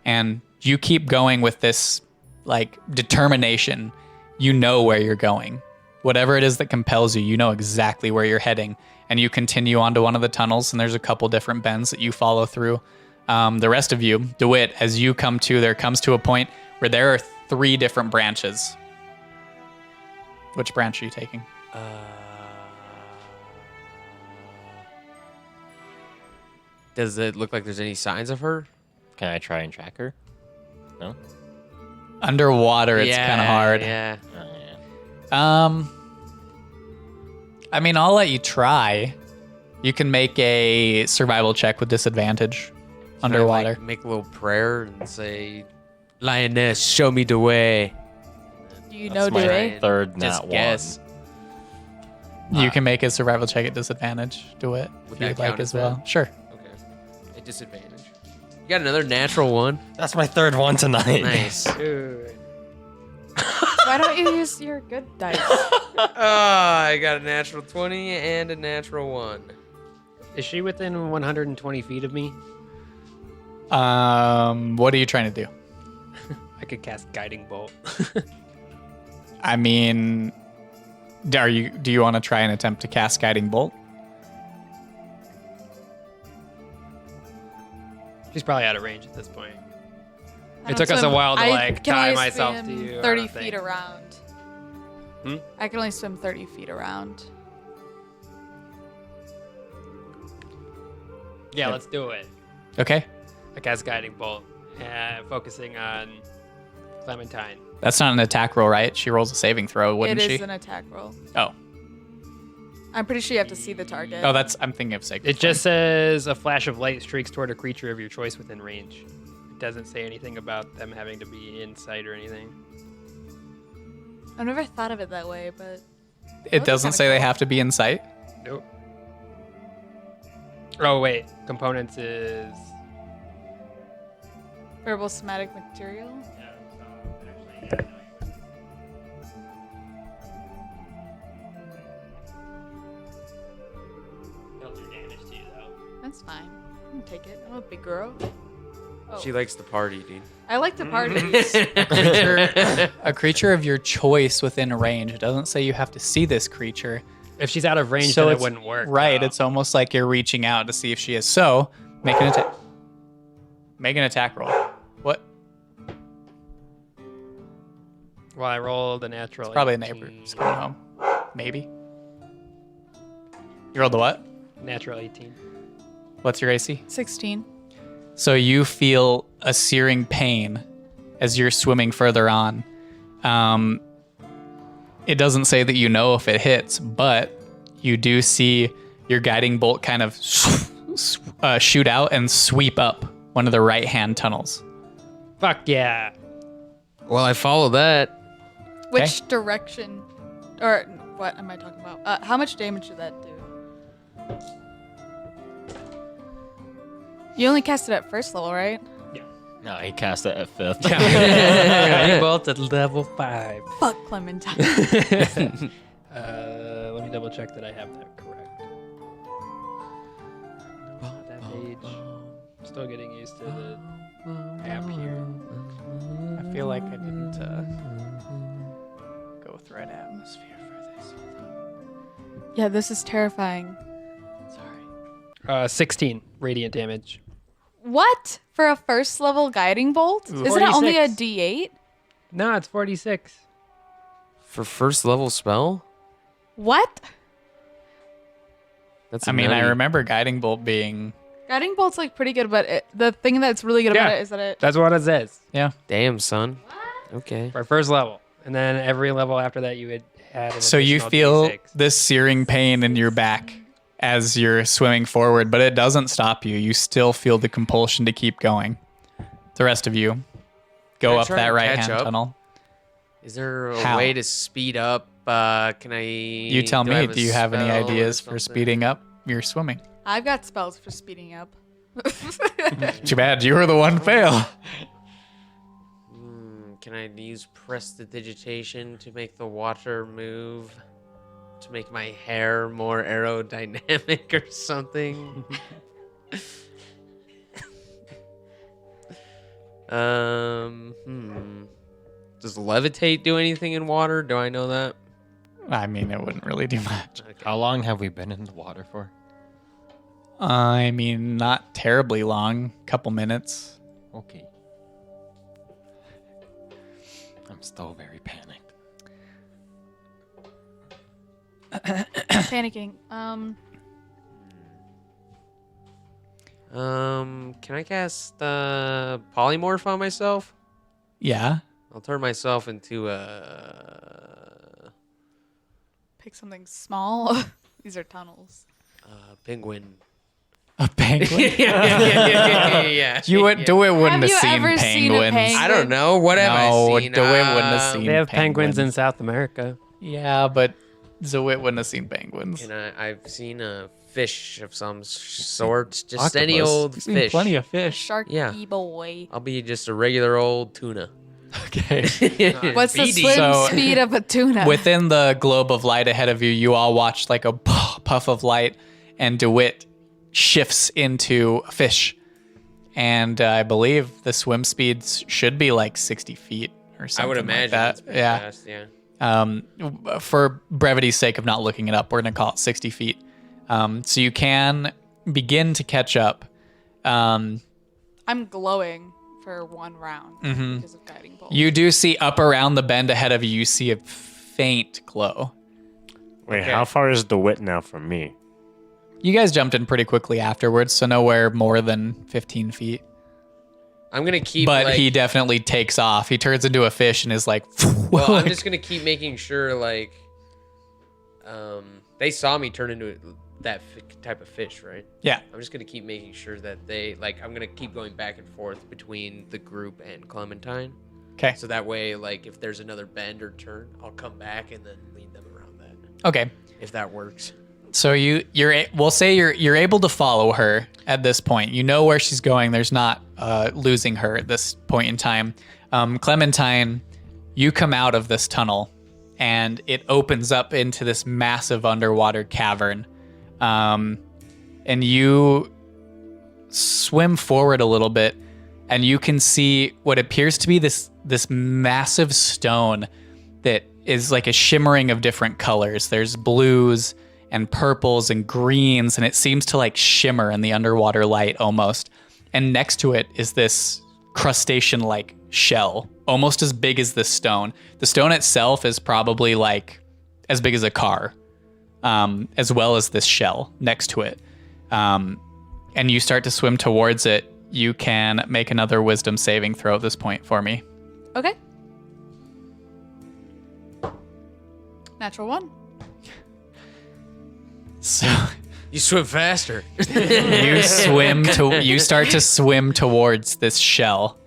And you keep going with this like determination. You know where you're going. Whatever it is that compels you, you know exactly where you're heading. And you continue onto one of the tunnels, and there's a couple different bends that you follow through. The rest of you, DeWitt, as you there comes to a point where there are 3 different branches. Which branch are you taking? Does it look like there's any signs of her? Can I try and track her? No. Underwater, it's kind of hard. Yeah. Oh, yeah. I mean, I'll let you try. You can make a survival check with disadvantage underwater. Can I, like, make a little prayer and say, "Lioness, show me the way." Do you That's know my Dewey? third Just nat guess. You can make a survival check at disadvantage. Do it Would if that you'd like count as as well. that? Sure. Okay. At disadvantage. You got another natural one. That's my third one tonight. Nice. Dude. Why don't you use your good dice? I got a natural 20 and a natural 1. Is she within 120 feet of me? What are you trying to do? I could cast Guiding Bolt. I mean, Do you want to try and attempt to cast Guiding Bolt? She's probably out of range at this point. I It don't took us a swim- while to I like can tie only myself to swim you. 30 I don't feet think. around. I can only swim 30 feet around. Yeah, let's do it. Okay. I cast Guiding Bolt, focusing on Clementine. That's not an attack roll, right? She rolls a saving throw, wouldn't It she? is an attack roll. Oh. I'm pretty sure you have to see the target. Oh, I'm thinking of Sacred. It just says a flash of light streaks toward a creature of your choice within range. It doesn't say anything about them having to be in sight or anything. I've never thought of it that way, but It doesn't kinda say they cool. have to be in sight. Nope. Oh wait, components is. verbal somatic material. That's fine. I can take it. I'm a big girl. Oh. She likes the party, dude. I like to party. A creature of your choice within range. It doesn't say you have to see this creature. If she's out of range, So then it it's- wouldn't work. Right. though. It's almost like you're reaching out to see if she is. So make an attack. Make an attack roll. What? Well, I rolled a natural. Probably a 18. neighbor. Just coming home. Maybe. You rolled a what? Natural 18. What's your AC? 16. So you feel a searing pain as you're swimming further on. It doesn't say that you know if it hits, but you do see your guiding bolt kind of shoot out and sweep up one of the right-hand tunnels. Fuck yeah. Well, I follow that. Which direction? Or what am I talking about? How much damage did that do? You only cast it at first level, right? No, he cast it at 5th. Guiding bolt at level 5. Fuck Clementine. Let me double check that I have that correct. That page. Still getting used to the app here. I feel like I didn't go thread atmosphere for this. Yeah, this is terrifying. Sorry. 16 radiant damage. What? For a first level guiding bolt? Isn't it only a 46. D8? No, it's 46. For first level spell? What? That's I mean, I nutty. remember guiding bolt being Guiding bolt's like pretty good, but the thing that's really good about Yeah. it is that it. That's what it says Damn, son. Okay. for first level. And then every level after that, you would add an So you additional feel D6. this searing pain in your back as you're swimming forward, but it doesn't stop you. You still feel the compulsion to keep going. The rest of you go Can I up try that and right catch hand up? tunnel. Is there a How? way to speed up? Can I? You tell me, a do you have any spell or ideas for something? speeding up your swimming? I've got spells for speeding up. Too bad you were the one fail. Can I use prestidigitation to make the water move? To make my hair more aerodynamic or something? Does levitate do anything in water? Do I know that? I mean, it wouldn't really do much. How long have we been in the water for? I mean, not terribly long. Couple minutes. Okay. I'm still very panicked. Panicking. Can I cast polymorph on myself? Yeah. I'll turn myself into a Pick something small. These are tunnels. penguin. A penguin? yeah. You would DeWitt wouldn't Have have you seen ever seen a penguins. penguin? I don't know. What have No, I seen? DeWitt wouldn't have seen They have penguins in penguins. South America. Yeah, but DeWitt wouldn't have seen penguins. And I've seen a fish of some sort. Just any Octopus. old You've seen fish. plenty of fish. Sharky Yeah. boy. I'll be just a regular old tuna. Okay. What's the BD. swim So- speed of a tuna? Within the globe of light ahead of you, you all watch like a puff of light, and DeWitt shifts into a fish. And I believe the swim speeds should be like 60 feet or something. I would like imagine. that. It's pretty Yeah. fast, yeah. For brevity's sake of not looking it up, we're going to call it 60 feet. So you can begin to catch up. I'm glowing for 1 round because of guiding bolt. You do see up around the bend ahead of you, you see a faint glow. Wait, Okay. how far is DeWitt now from me? You guys jumped in pretty quickly afterwards, so nowhere more than 15 feet. I'm gonna keep. But like, he definitely takes off. He turns into a fish and is like, Well, I'm just gonna keep making sure, like, they saw me turn into that type of fish, right? yeah. I'm just gonna keep making sure that they, like, I'm gonna keep going back and forth between the group and Clementine, Okay. so that way, like, if there's another bend or turn, I'll come back and then lead them around that, Okay. if that works. So we'll say you're able to follow her at this point. You know where she's going. There's not losing her at this point in time. Clementine, you come out of this tunnel, and it opens up into this massive underwater cavern. And you swim forward a little bit, and you can see what appears to be this massive stone that is like a shimmering of different colors. There's blues and purples and greens, and it seems to like shimmer in the underwater light almost. And next to it is this crustacean-like shell, almost as big as this stone. The stone itself is probably like as big as a car, as well as this shell next to it. And you start to swim towards it. You can make another wisdom saving throw at this point for me. Okay. Natural 1. So You swim faster. you start to swim towards this shell.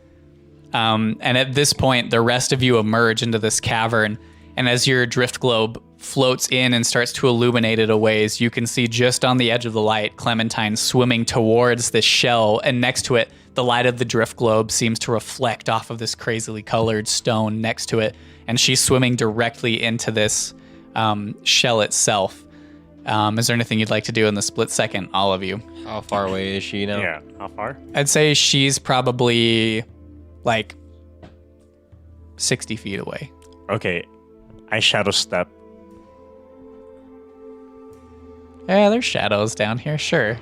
And at this point, the rest of you emerge into this cavern. And as your drift globe floats in and starts to illuminate it a ways, you can see just on the edge of the light, Clementine swimming towards this shell. And next to it, the light of the drift globe seems to reflect off of this crazily colored stone next to it. And she's swimming directly into this shell itself. Is there anything you'd like to do in the split second, all of you? How far away is she now? Yeah, how far? I'd say she's probably like 60 feet away. Okay, I shadow step. Yeah, there's shadows down here, sure.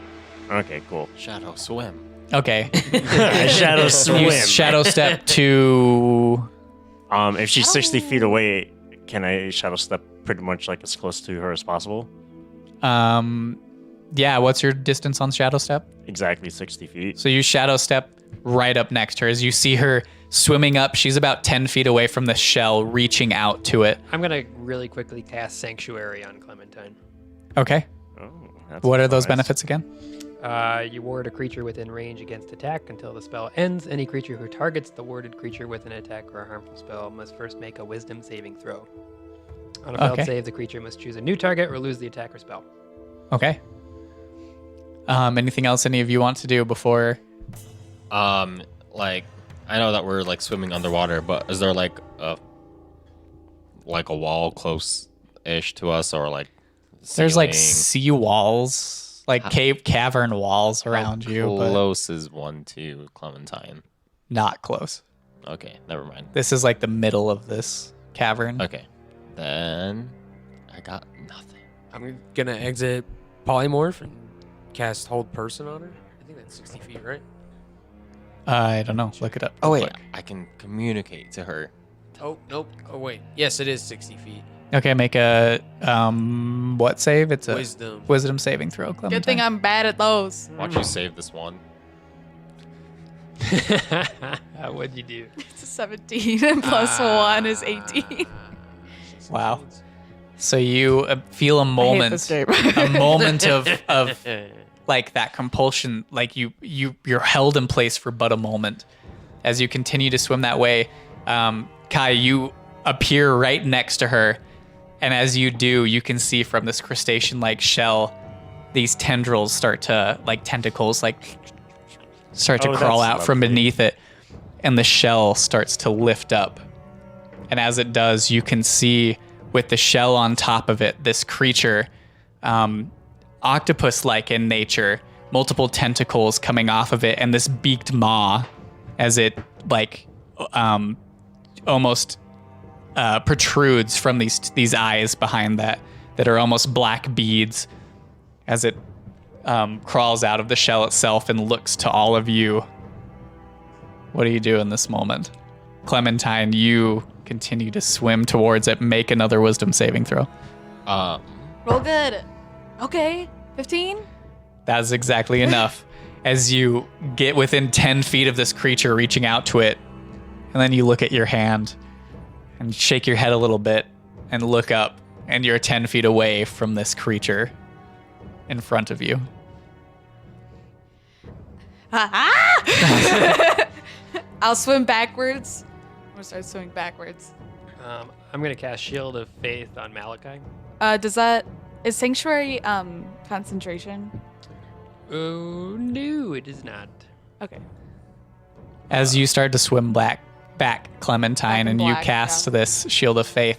Okay, cool. Shadow swim. Okay. I shadow You swim. shadow step to... If she's 60 feet away, can I shadow step pretty much like as close to her as possible? Yeah, what's your distance on shadow step? Exactly 60 feet. So you shadow step right up next to her. As you see her swimming up, she's about 10 feet away from the shell, reaching out to it. I'm gonna really quickly cast Sanctuary on Clementine. Okay. Oh, that's What are those nice. benefits again? You ward a creature within range against attack until the spell ends. Any creature who targets the warded creature with an attack or a harmful spell must first make a wisdom saving throw. On a failed Okay. save, the creature must choose a new target or lose the attack or spell. Okay. Anything else any of you want to do before? Like I know that we're like swimming underwater, but is there like a wall close-ish to us, or like There's like ceiling? sea walls, like cavern walls around How you, but close is one to Clementine? not close. Okay, never mind. This is like the middle of this cavern. Okay, then I got nothing. I'm gonna exit polymorph and cast hold person on her. I think that's 60 feet, right? I don't know. Look it up. Oh real wait, quick. I can communicate to her. Oh, nope. Oh, wait. Yes, it is 60 feet. Okay, make a what save? It's a Wisdom. wisdom saving throw. Good Clementine. thing I'm bad at those. Watch you save this one. What'd you do? It's a 17 and plus 1 is 18. Wow. So you feel a I hate moment, this game. a moment of like that compulsion, like you're held in place for but a moment as you continue to swim that way. Kai, you appear right next to her, and as you do, you can see from this crustacean-like shell, these tendrils start to, like tentacles, like start to Oh, crawl that's out from lovely. beneath it, and the shell starts to lift up. And as it does, you can see with the shell on top of it, this creature, octopus-like in nature, multiple tentacles coming off of it, and this beaked maw as it like almost protrudes from these eyes behind that are almost black beads as it crawls out of the shell itself and looks to all of you. What do you do in this moment? Clementine, you continue to swim towards it. Make another wisdom saving throw. Roll good. Okay. 15? That is exactly enough. As you get within 10 feet of this creature reaching out to it, and then you look at your hand and shake your head a little bit and look up, and you're 10 feet away from this creature in front of you. I'll swim backwards. I'm gonna start swimming backwards. I'm gonna cast Shield of Faith on Malachi. Is Sanctuary concentration? Oh no, it is not. Okay. As you start to swim back, Clementine, Back in and you black, cast yeah. this shield of faith,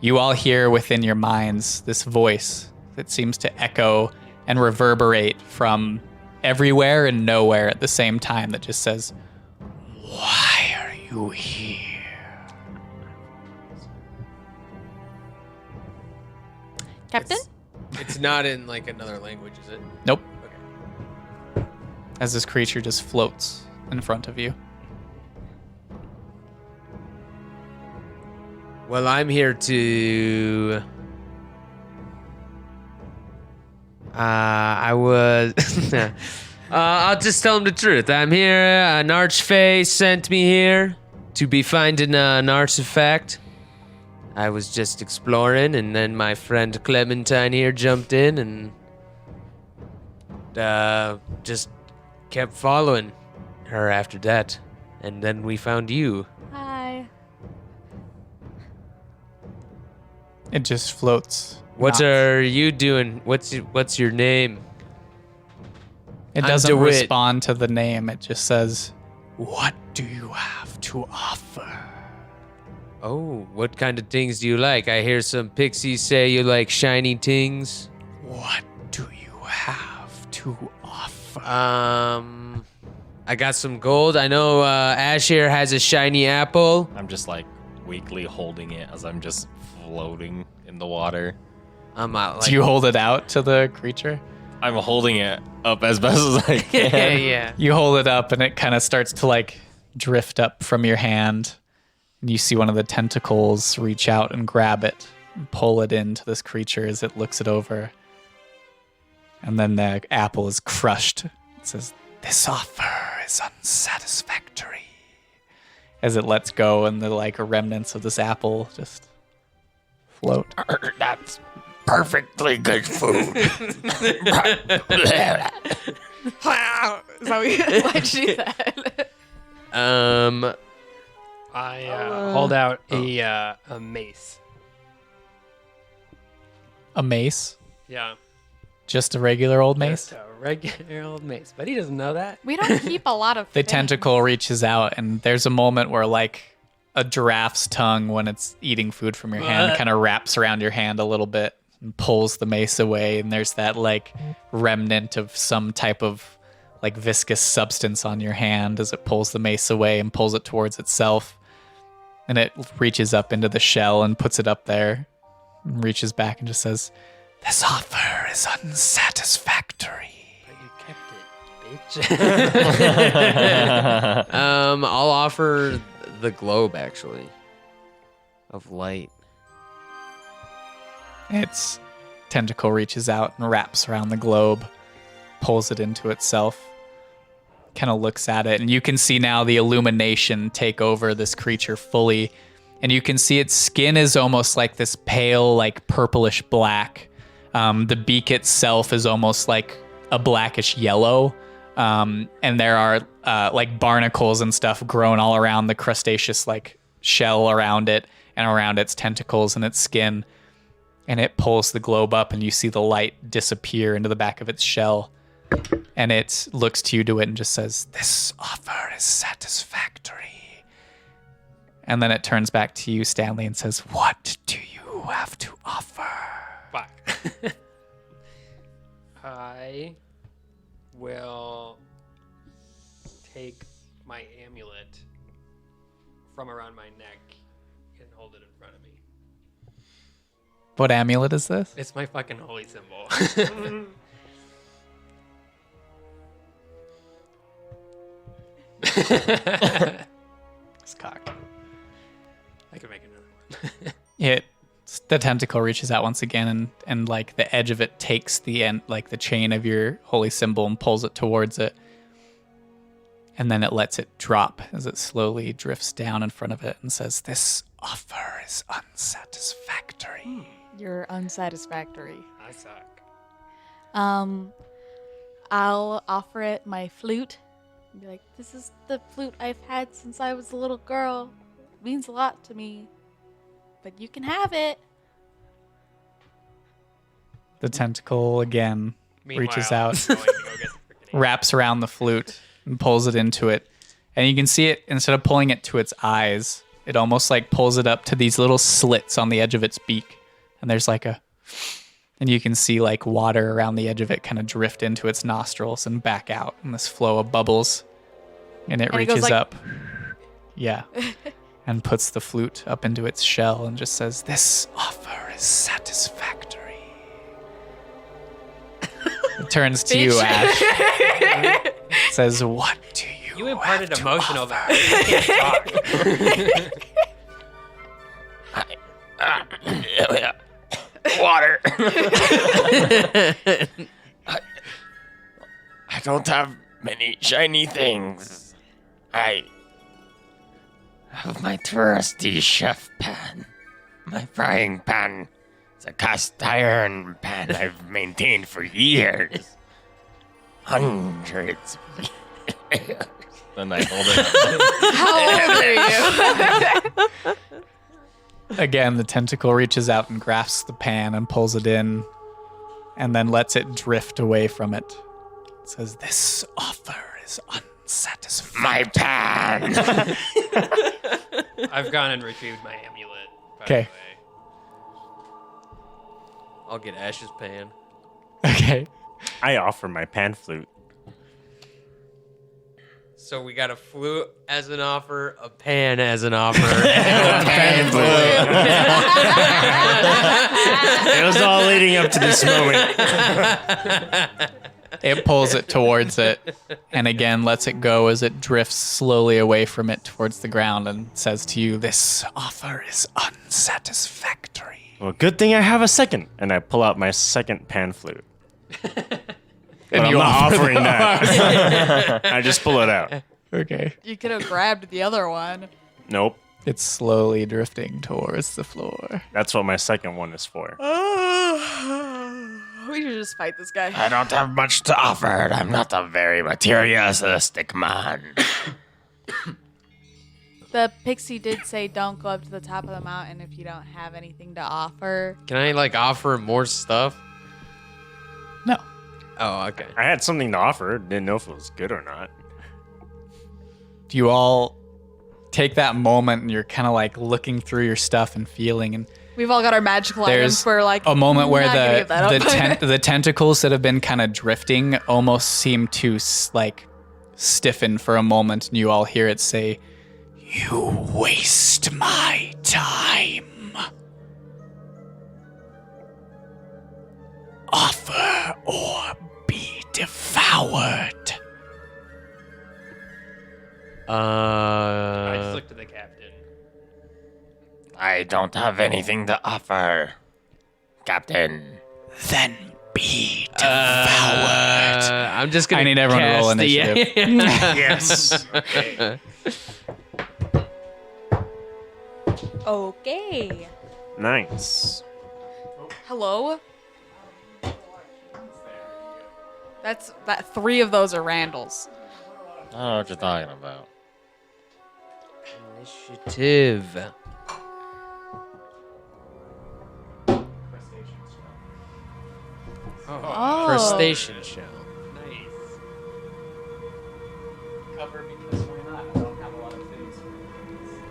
you all hear within your minds this voice that seems to echo and reverberate from everywhere and nowhere at the same time that just says, "Why are you here?" Captain? It's not in like another language, is it? Nope. Okay. As this creature just floats in front of you. Well, I'm here to. I'll just tell him the truth. I'm here. An archfey sent me here to be finding an artifact. I was just exploring, and then my friend Clementine here jumped in and just kept following her after that. And then we found you. Hi. It just floats. What Not- are you doing? What's your name? It I'm doesn't Dawitt. respond to the name. It just says, "What do you have to offer?" Oh, what kind of things do you like? I hear some pixies say you like shiny things. What do you have to offer? I got some gold. I know Ash here has a shiny apple. I'm just like weakly holding it as I'm just floating in the water. I'm like, Do you hold it out to the creature? I'm holding it up as best as I can. yeah, yeah. You hold it up and it kind of starts to like drift up from your hand. And you see one of the tentacles reach out and grab it and pull it into this creature as it looks it over. And then the apple is crushed. It says, "This offer is unsatisfactory." As it lets go and the like remnants of this apple just float. That's perfectly good food. Wow. Is that what she said? I hold out a mace. A mace? Yeah. Just a regular old mace? Just a regular old mace, but he doesn't know that. We don't keep a lot of The things. tentacle reaches out, and there's a moment where, like, a giraffe's tongue, when it's eating food from your hand, What? kind of wraps around your hand a little bit and pulls the mace away. And there's that, like, remnant of some type of, like, viscous substance on your hand as it pulls the mace away and pulls it towards itself. And it reaches up into the shell and puts it up there and reaches back and just says, "This offer is unsatisfactory." But you kept it, bitch. I'll offer the globe actually of light. Its tentacle reaches out and wraps around the globe, pulls it into itself, kind of looks at it, and you can see now the illumination take over this creature fully. And you can see its skin is almost like this pale, like purplish black. The beak itself is almost like a blackish yellow. And there are like barnacles and stuff grown all around the crustaceous like shell around it and around its tentacles and its skin. And it pulls the globe up and you see the light disappear into the back of its shell. And it looks to you, Dawitt, and just says, "This offer is satisfactory." And then it turns back to you, Stanley, and says, "What do you have to offer?" Fuck. I will take my amulet from around my neck can hold it in front of me. What amulet is this? It's my fucking holy symbol. It's cocked. I can make another one. The tentacle reaches out once again, and like the edge of it takes the end, like the chain of your holy symbol, and pulls it towards it. And then it lets it drop as it slowly drifts down in front of it and says, "This offer is unsatisfactory." You're unsatisfactory. I suck. I'll offer it my flute and be like, "This is the flute I've had since I was a little girl. It means a lot to me. But you can have it." The tentacle again reaches out, I'm going to go get the frickin' wraps around the flute, and pulls it into it. And you can see it, instead of pulling it to its eyes, it almost like pulls it up to these little slits on the edge of its beak. And there's like and you can see like water around the edge of it kind of drift into its nostrils and back out in this flow of bubbles. And it And it goes reaches like- up. Yeah. And puts the flute up into its shell and just says, "This offer is satisfactory." It turns to you, Ash. Says, "What do you You imparted have to emotional offer?" value. I can't talk. Water. I don't have many shiny things. I have my trusty chef pan, my frying pan. It's a cast iron pan I've maintained for years. Hundreds of years. Then I hold it up. How old are you? Again, the tentacle reaches out and grasps the pan and pulls it in, and then lets it drift away from it. It says, "This offer is unsatisfactory." My pan. I've gone and retrieved my amulet. by the Okay. way. I'll get Ash's pan. Okay. I offer my pan flute. So we got a flute as an offer, a pan as an offer, and a Pan flute. It was all leading up to this moment. It pulls it towards it, and again lets it go as it drifts slowly away from it towards the ground and says to you, "This offer is unsatisfactory." Well, good thing I have a second. And I pull out my second pan flute. And But I'm you not offer offering that. I just pull it out. Okay. You could have grabbed the other one. Nope. It's slowly drifting towards the floor. That's what my second one is for. We should just fight this guy. I don't have much to offer. I'm not a very materialistic man. The pixie did say don't go up to the top of the mountain if you don't have anything to offer. Can I like offer more stuff? No. Oh, okay. I had something to offer. Didn't know if it was good or not. Do you all take that moment and you're kind of like looking through your stuff and feeling, and We've all got our magical items there's for like a moment where not gonna give that up. the tentacles that have been kind of drifting almost seem to like stiffen for a moment, and you all hear it say, "You waste my time. Offer or be devoured." I just looked at the captain. I don't have anything to offer, Captain. Then be devoured. I'm just gonna. I need everyone to roll cast the- initiative. Yes. Okay. Nice. Hello? That 3 of those are Randall's. I don't know what you're talking about. Initiative. Oh. Crustacean shell. Nice. Cover because why not? I don't have a lot of things.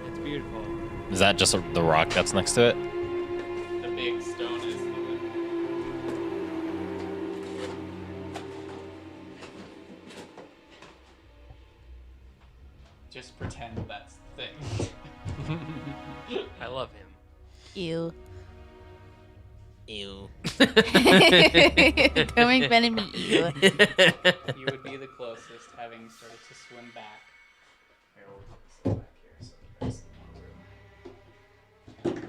It's beautiful. Is that just the rock that's next to it? The big stone is Just pretend that's the thing. I love him. Ew. Ew. Don't make fun of me, ew. You would be the closest, having started to swim back. Here, we'll put this back here so you guys see more room.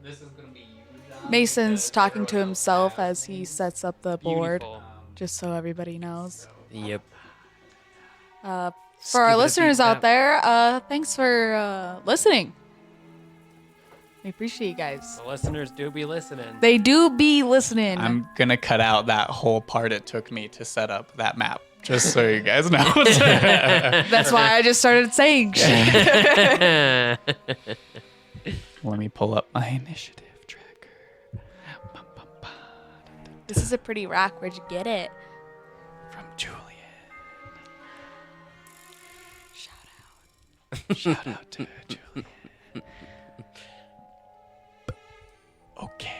This is gonna be you, John. Mason's talking to himself as he sets up the board, Beautiful. just so everybody knows. Yep. For our Skibbity listeners beep out bap. there, thanks for listening. We appreciate you guys. The listeners do be listening. They do be listening. I'm gonna cut out that whole part it took me to set up that map, just so you guys know. That's why I just started saying shit. Let me pull up my initiative tracker. This is a pretty rock. Where'd you get it? From Julian. Shout Shout out to Julian. Okay.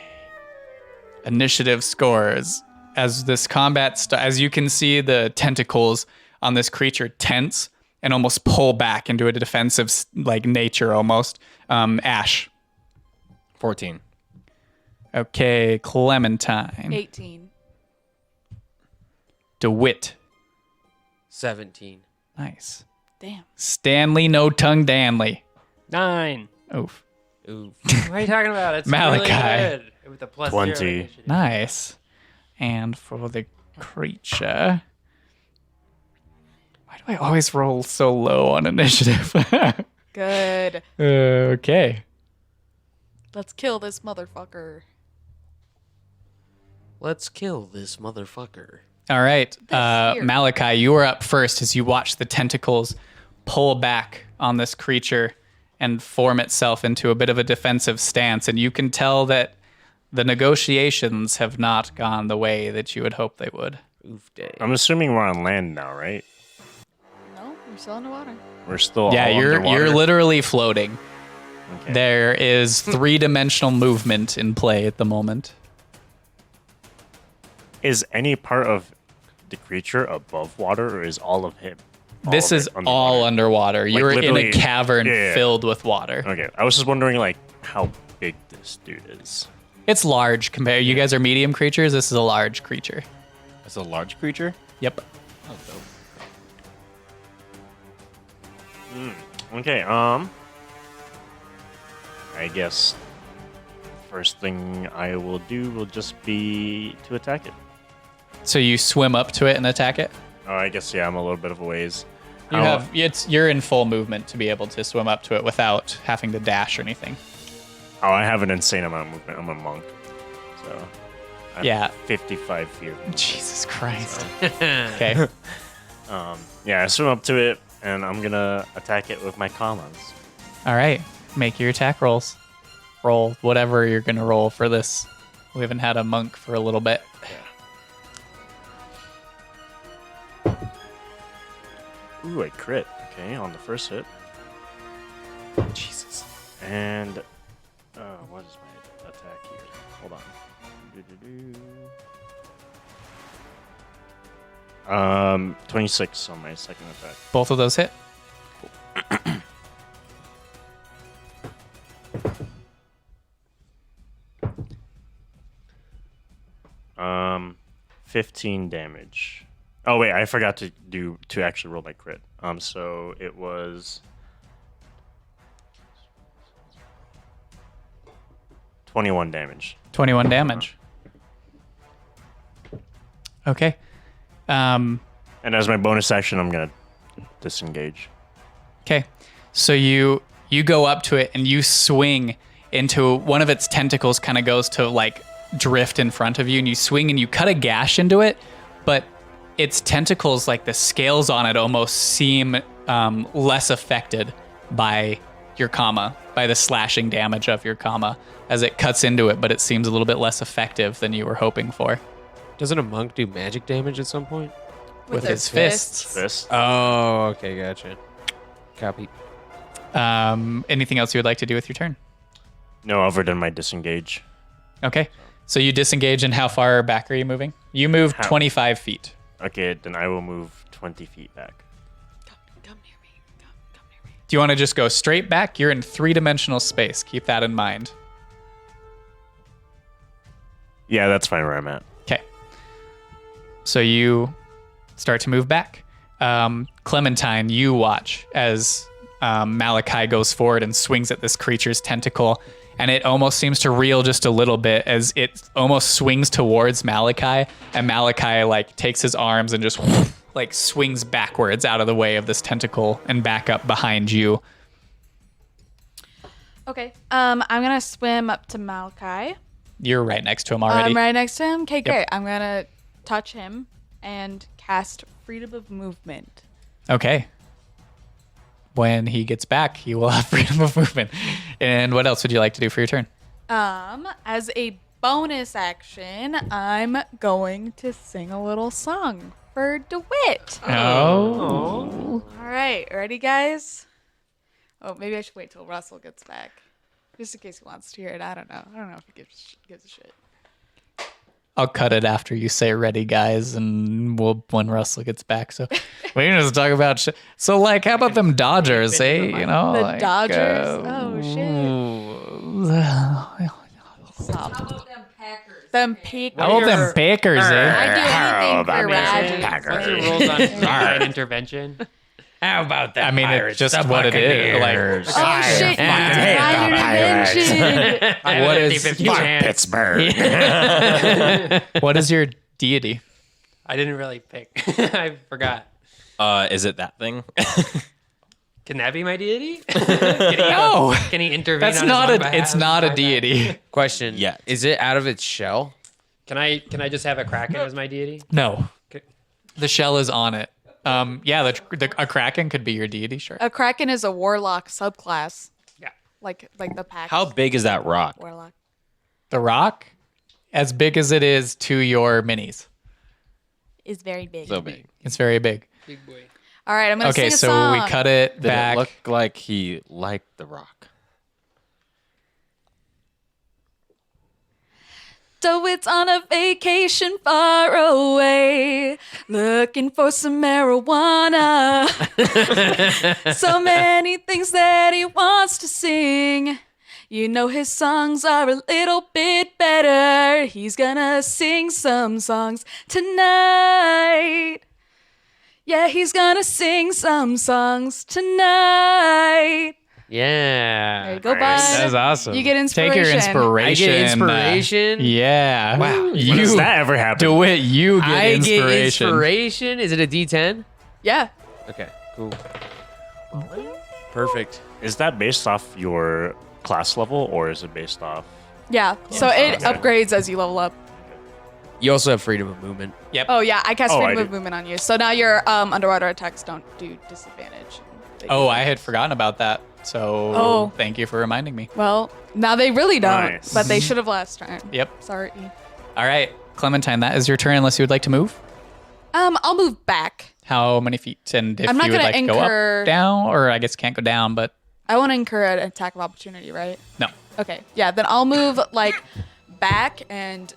Initiative scores. As this combat, as you can see, the tentacles on this creature tense and almost pull back into a defensive like nature almost. Ash. 14. Okay, Clementine. 18. DeWitt. 17. Nice. Damn. Stanley No Tongue Danley. 9. Oof. Ooh. What are you talking about? It's Malachi. really good. With a plus 20. 0 initiative. Nice. And for the creature. Why do I always roll so low on initiative? Good. Okay. Let's kill this motherfucker. Let's kill this motherfucker. All right. here. Malachi, you are up first as you watch the tentacles pull back on this creature and form itself into a bit of a defensive stance. And you can tell that the negotiations have not gone the way that you would hope they would. Oof day. I'm assuming we're on land now, right? No, we're still in the water. We're still Yeah, all you're underwater? literally floating. Okay. There is three-dimensional movement in play at the moment. Is any part of the creature above water, or is all of him? This is all underwater. You're in a literally- cavern yeah. filled with water. Okay, I was just wondering, like, how big this dude is. It's large compared. You guys are medium creatures. This is a large creature. It's a large creature? Yep. Oh, dope. Okay, I guess first thing I will do will just be to attack it. So you swim up to it and attack it. Oh, I guess, yeah, I'm a little bit of a ways. You're in full movement to be able to swim up to it without having to dash or anything. Oh, I have an insane amount of movement. I'm a monk. So, I'm Yeah. 55 feet. of movement. Jesus Christ. Okay. Yeah, I swim up to it, and I'm gonna attack it with my commas. All right. Make your attack rolls. Roll whatever you're gonna roll for this. We haven't had a monk for a little bit. Ooh, I crit. Okay, on the first hit. Jesus. And, what is my attack here? Hold on. 26 on my second attack. Both of those hit. 15 damage. Oh wait, I forgot to actually roll my crit. So it was 21 damage. 21 damage. Okay. And as my bonus action, I'm gonna disengage. Okay. So you go up to it and you swing into one of its tentacles kind of goes to like drift in front of you and you swing and you cut a gash into it, but its tentacles, like the scales on it almost seem less affected by your comma, by the slashing damage of your comma as it cuts into it, but it seems a little bit less effective than you were hoping for. Doesn't a monk do magic damage at some point? With their his fists. Fist. Oh, okay, gotcha. Copy. Anything else you would like to do with your turn? No, other than my disengage. Okay. So you disengage, and how far back are you moving? You moved How? 25 feet. Okay, then I will move 20 feet back. Come near me. Come near me. Do you want to just go straight back? You're in 3-dimensional space. Keep that in mind. Yeah, that's fine where I'm at. Okay. So you start to move back. Clementine, you watch as Malachi goes forward and swings at this creature's tentacle, and it almost seems to reel just a little bit as it almost swings towards Malachi, and Malachi like takes his arms and just like swings backwards out of the way of this tentacle and back up behind you. Okay. I'm gonna swim up to Malachi. You're right next to him already. I'm right next to him. Okay, great. I'm gonna touch him and cast freedom of movement. Okay. When he gets back, he will have freedom of movement. And what else would you like to do for your turn? As a bonus action, I'm going to sing a little song for Dawitt. Oh. All right, ready, guys? Oh, maybe I should wait till Russell gets back, just in case he wants to hear it. I don't know. I don't know if he gives a shit. I'll cut it after you say ready, guys, and when Russell gets back. So we can just talk about shit. So, like, how about them Dodgers, eh? You know, The like, Dodgers? Oh, shit. Stop. Them Packers. How about them Packers, eh? I'd do anything for Raj. What's your rules on divine intervention? How about that? I mean, it's just what it is. Like, Oh, shit. Divine intervention. what is 50-50 Fuck chance. Pittsburgh. what is your deity? I didn't really pick. I forgot. Is it that thing? Can that be my deity? No, Can he intervene? that's on not his own a. behalf? It's not a deity. Question. Yeah. Is it out of its shell? Can I just have a kraken as my deity? No, Okay. the shell is on it. Yeah, a kraken could be your deity, sure. A Kraken is a warlock subclass. Yeah. Like the pack. How big is that rock? Warlock. The rock, as big as it is to your minis. Is very big. So big. It's very big. Big boy. All right, I'm gonna Okay, sing a so song. we cut it Did back. it look like he liked the rock? Dawitt's on a vacation far away, looking for some marijuana. So many things that he wants to sing. You know his songs are a little bit better. He's gonna sing some songs tonight. Yeah, he's gonna sing some songs tonight. Yeah. There you go, bud. That's awesome. You get inspiration. Take your inspiration. I get inspiration? Yeah. Wow. When does that ever happen? Do it. You get I get inspiration. inspiration. Is it a D10? Yeah. Okay, cool. Perfect. Is that based off your class level or is it based off? Yeah. So it Okay. upgrades as you level up. You also have freedom of movement. Yep. Oh yeah, I cast Oh, freedom I of do. movement on you. So now your underwater attacks don't do disadvantage. They Oh, do- I had forgotten about that. So Oh. thank you for reminding me. Well, now they really don't, Nice. but they should have last turn. Yep. Sorry. All right, Clementine, that is your turn unless you would like to move. I'll move back. How many feet? And if I'm not you would gonna like to go incur- up, down, or I guess can't go down, but I want to incur an attack of opportunity, right? no. Okay. Yeah. Then I'll move like back and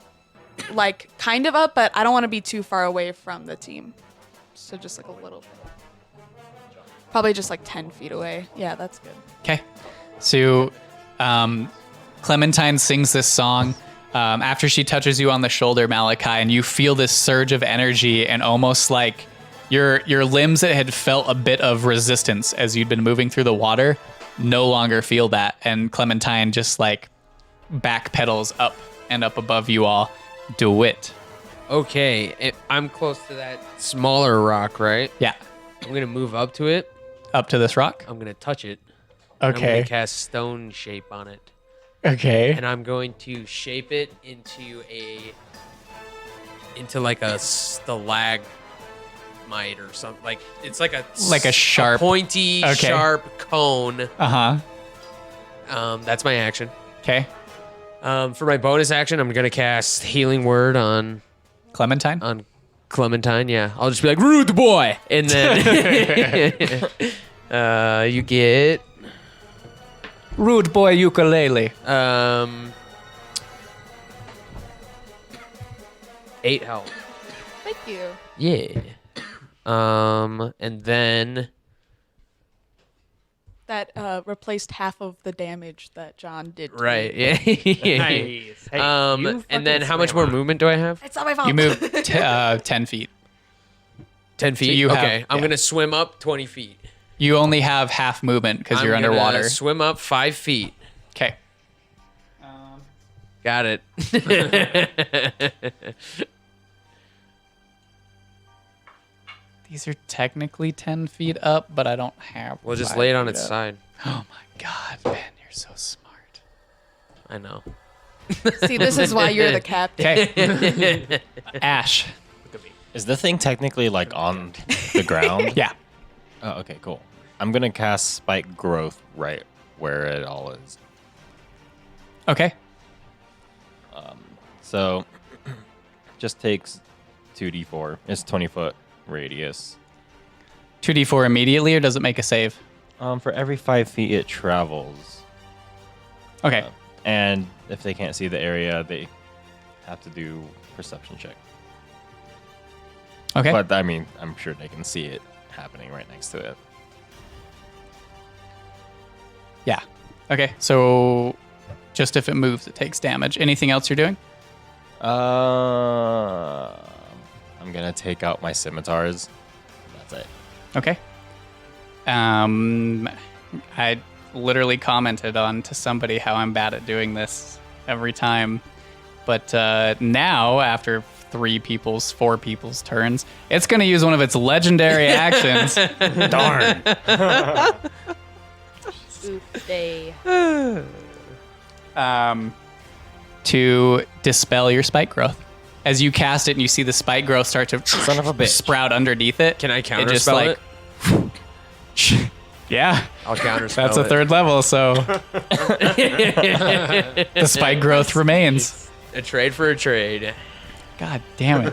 like kind of up, but I don't want to be too far away from the team. So just like a little bit. Probably just like 10 feet away. Yeah, that's good. Okay. So Clementine sings this song after she touches you on the shoulder, Malachi, and you feel this surge of energy and almost like your limbs that had felt a bit of resistance as you'd been moving through the water no longer feel that. And Clementine just like backpedals up and up above you all. Dawitt. Okay, I'm close to that smaller rock, right? Yeah. I'm going to move up to it. Up to this rock. I'm going to touch it. I'm going Okay. to cast stone shape on it. Okay. And I'm going to shape it into like a stalagmite or something. Like it's like a sharp- pointy, Okay. sharp cone. Uh-huh. That's my action. Okay. For my bonus action, I'm gonna cast Healing Word on Clementine? Clementine. Yeah, I'll just be like, "Rude boy," and then you get Rude boy ukulele. 8 health. Thank you. Yeah. And then That replaced half of the damage that John did. To right, you. yeah. Nice. Hey, you And then fucking how much swam more up. movement do I have? It's not my fault. You move 10 feet. 10 feet. you have- okay, I'm yeah. gonna swim up 20 feet. You only have half movement because you're I'm gonna underwater. Swim up 5 feet. Okay. Got it. These are technically 10 feet up, but I don't have. We'll just 5 lay it on feet its up. side. Oh my god, Ben, you're so smart. I know. See, this is why you're the captain. Okay. Ash. Is the thing technically like on the ground? Yeah. Oh, okay, cool. I'm gonna cast Spike Growth right where it all is. Okay. So, just takes 2d4. It's 20-foot radius. 2d4 immediately, or does it make a save? For every 5 feet it travels. Okay. And if they can't see the area, they have to do perception check. Okay. But I mean, I'm sure they can see it happening right next to it. Yeah. Okay. So, just if it moves, it takes damage. Anything else you're doing? I'm gonna take out my scimitars. That's it. Okay. I literally commented on to somebody how I'm bad at doing this every time. But now, after 4 people's turns, it's going to use one of its legendary actions. Darn. Oof day. To dispel your spike growth. As you cast it and you see the spike growth start to Son of a bitch. sprout underneath it. Can I It just counterspell like, yeah, I'll counterspell that's a it. 3rd level, so the spike growth remains. A trade for a trade. God damn it.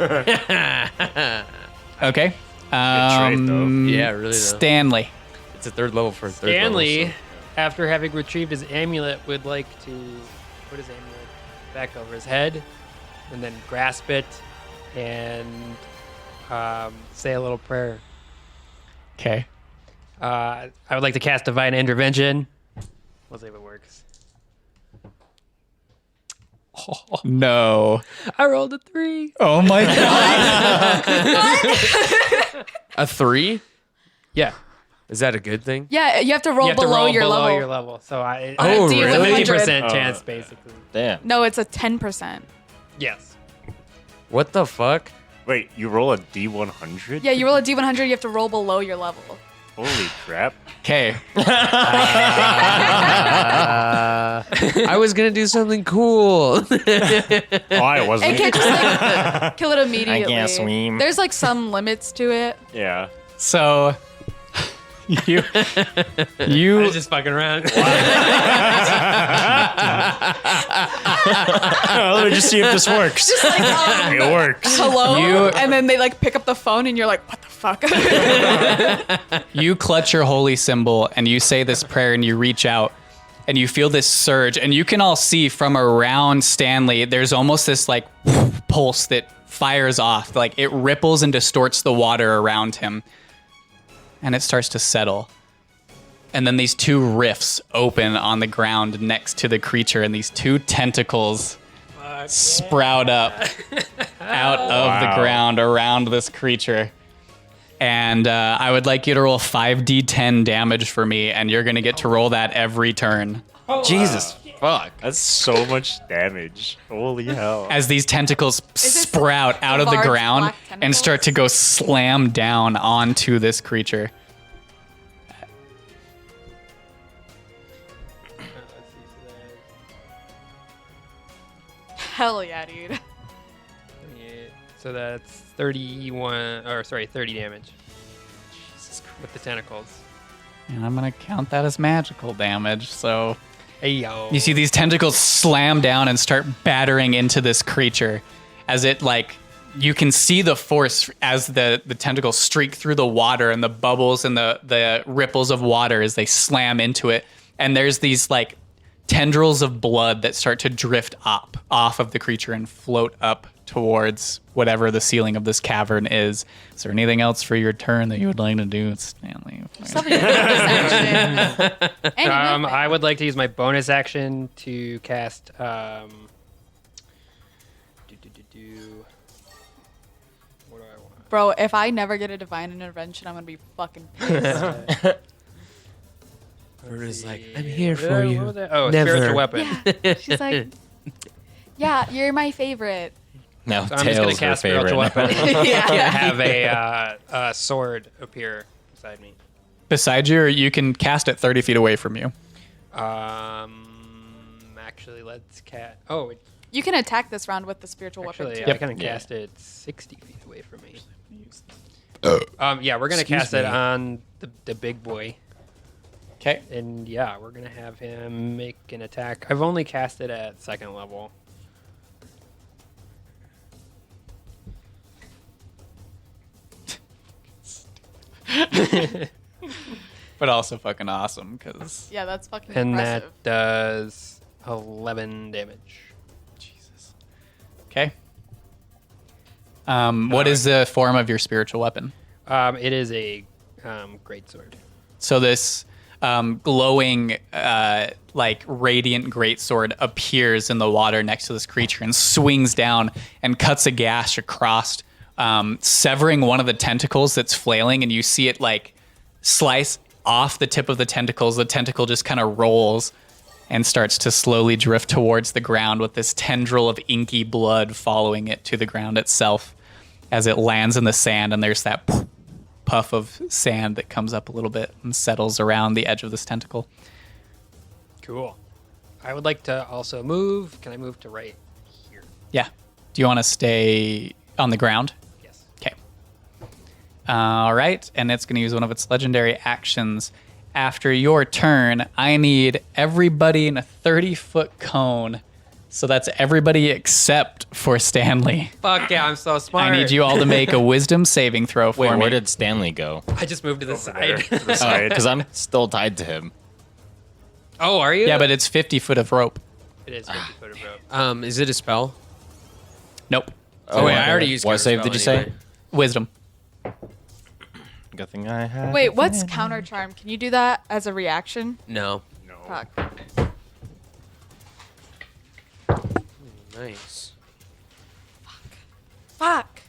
Okay. trade, though. Yeah, really though. Stanley. It's a 3rd level for a 3rd Stanley, level. after having retrieved his amulet, would like to put his amulet back over his head and then grasp it and say a little prayer. Okay. I would like to cast Divine Intervention. We'll see if it works. No. I rolled a 3. Oh my god. A 3? Yeah. Is that a good thing? Yeah, you have to roll You have to below roll your below level. your level. So I Oh, D really? 50% Oh. chance, basically. Damn. No, it's a 10%. Yes. What the fuck? Wait, you roll a D100? Yeah, you roll a D100, you have to roll below your level. Holy crap. Okay. I was gonna do something cool. Oh, I It wasn't. can't just like kill it immediately. can't swim. There's like some limits to it. Yeah. So you I you was just fucking around. Let me just see if this works. Just like It works. hello, You- and then they like pick up the phone, and you're like, what the fuck? you clutch your holy symbol and you say this prayer and you reach out and you feel this surge and you can all see from around Stanley there's almost this like pulse that fires off, like it ripples and distorts the water around him and it starts to settle. And then these 2 rifts open on the ground next to the creature and these 2 tentacles sprout up out of the ground around this creature. And I would like you to roll 5d10 damage for me, and you're going to get to roll that every turn. Jesus fuck. That's so much damage. Holy hell. As these tentacles this sprout out of the large ground black and start to go slam down onto this creature. Hell yeah, dude. Yeah, so that's 30 damage. With the tentacles. And I'm going to count that as magical damage. So Hey, yo. you see these tentacles slam down and start battering into this creature as it like you can see the force as the tentacles streak through the water and the bubbles and the ripples of water as they slam into it. And there's these like tendrils of blood that start to drift up off of the creature and float up towards whatever the ceiling of this cavern is. Is there anything else for your turn that you would like to do, Stanley? Something bonus action. Any movement. I would like to use my bonus action to cast. What do I want? Bro, if I never get a divine intervention, I'm gonna be fucking pissed. Is like, I'm here for you. What was that? Oh, Never. spiritual weapon. Yeah. She's like, yeah, you're my favorite. Now So I'm just gonna tails her cast favorite. spiritual weapon. Yeah. Have a sword appear beside me. Beside you, or you can cast it 30 feet away from you. Actually, let's cast. Oh, You can attack this round with the spiritual weapon actually, too. I can cast it 60 feet away from me. Yeah, we're gonna cast it on the big boy, Okay. and yeah, we're gonna have him make an attack. I've only cast it at 2nd level. But also fucking awesome, because Yeah, that's fucking And impressive. that does 11 damage. Jesus. Okay. What is the form of your spiritual weapon? It is a great sword. So this glowing, like radiant greatsword appears in the water next to this creature and swings down and cuts a gash across, severing one of the tentacles that's flailing, and you see it like slice off the tip of the tentacles. The tentacle just kind of rolls and starts to slowly drift towards the ground with this tendril of inky blood following it to the ground itself as it lands in the sand, and there's that puff of sand that comes up a little bit and settles around the edge of this tentacle. Cool. I would like to also move. Can I move to right here? Yeah. Do you want to stay on the ground? Yes. Okay. All right. And it's going to use one of its legendary actions. After your turn, I need everybody in a 30-foot cone. So that's everybody except for Stanley. Fuck yeah, I'm so smart. I need you all to make a wisdom saving throw for Wait, me. where did Stanley go? I just moved to the side. Because I'm still tied to him. Oh, are you? Yeah, but it's 50 foot of rope. It is 50 foot of rope. Is it a spell? Nope. Oh, wait, I already used What counter save spell did you say? anyway. Wisdom. Good thing I have. Wait, what's counter charm? Can you do that as a reaction? No. Fuck. Nice. Fuck.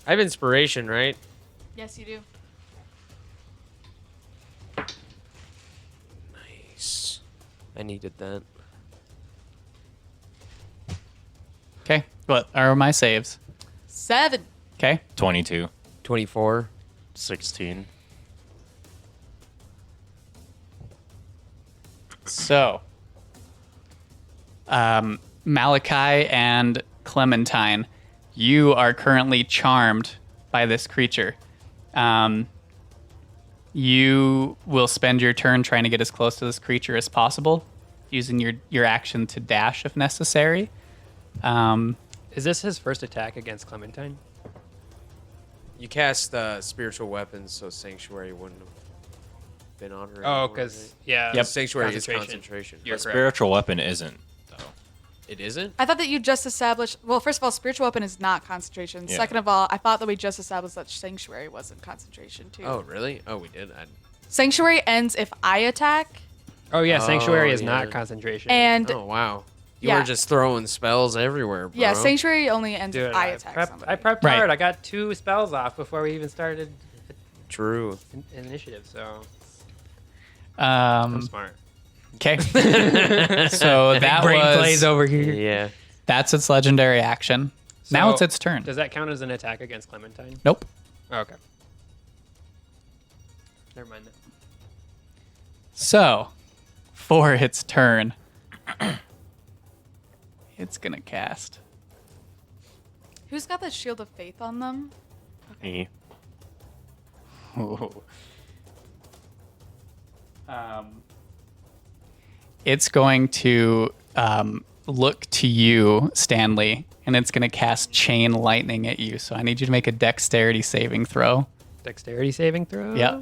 I have inspiration, right? Yes, you do. Nice. I needed that. Okay. What are my saves? 7. Okay. 22. 24. 16. So, Malachi and Clementine, you are currently charmed by this creature. You will spend your turn trying to get as close to this creature as possible, using your action to dash if necessary. Is this his first attack against Clementine? You cast spiritual weapons, so Sanctuary wouldn't have been on her. Oh, anymore, because, right? yeah. Yep. Sanctuary is concentration. You're But correct. spiritual weapon isn't, though. It isn't? I thought that you just established. Well, first of all, spiritual weapon is not concentration. Yeah. Second of all, I thought that we just established that sanctuary wasn't concentration too. Oh, really? Oh, we did. Sanctuary ends if I attack, Oh, yeah. Sanctuary is yeah. not concentration. and Oh, wow. You Yeah. were just throwing spells everywhere, bro. yeah, sanctuary only ends Dude, if I attack prepped, somebody. I prepped Right. hard. I got 2 spells off before we even started True. initiative, so I'm smart. Okay. So that was over here. Yeah. that's its legendary action. Now So, it's its turn. Does that count as an attack against Clementine? Nope. Oh, okay. Never mind that. So, for its turn, it's gonna cast. Who's got the shield of faith on them? Me. It's going to look to you, Stanley, and it's gonna cast chain lightning at you. So I need you to make a dexterity saving throw. Dexterity saving throw? Yeah.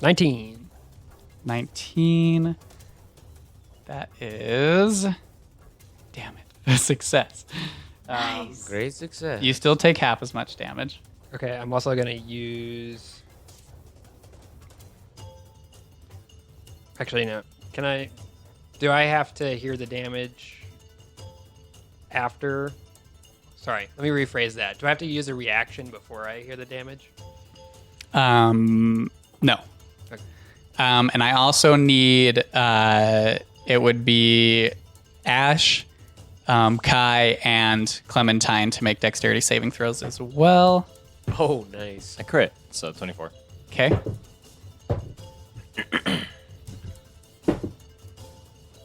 19. 19. That is. Damn it. A success. Great success. You still take half as much damage. Okay, I'm also gonna use. Actually, no. Can I? Do I have to hear the damage after? Sorry, let me rephrase that. Do I have to use a reaction before I hear the damage? No. Okay. And I also need. It would be Ash, Kai, and Clementine to make dexterity saving throws as well. Oh, nice. I crit, so 24. Okay.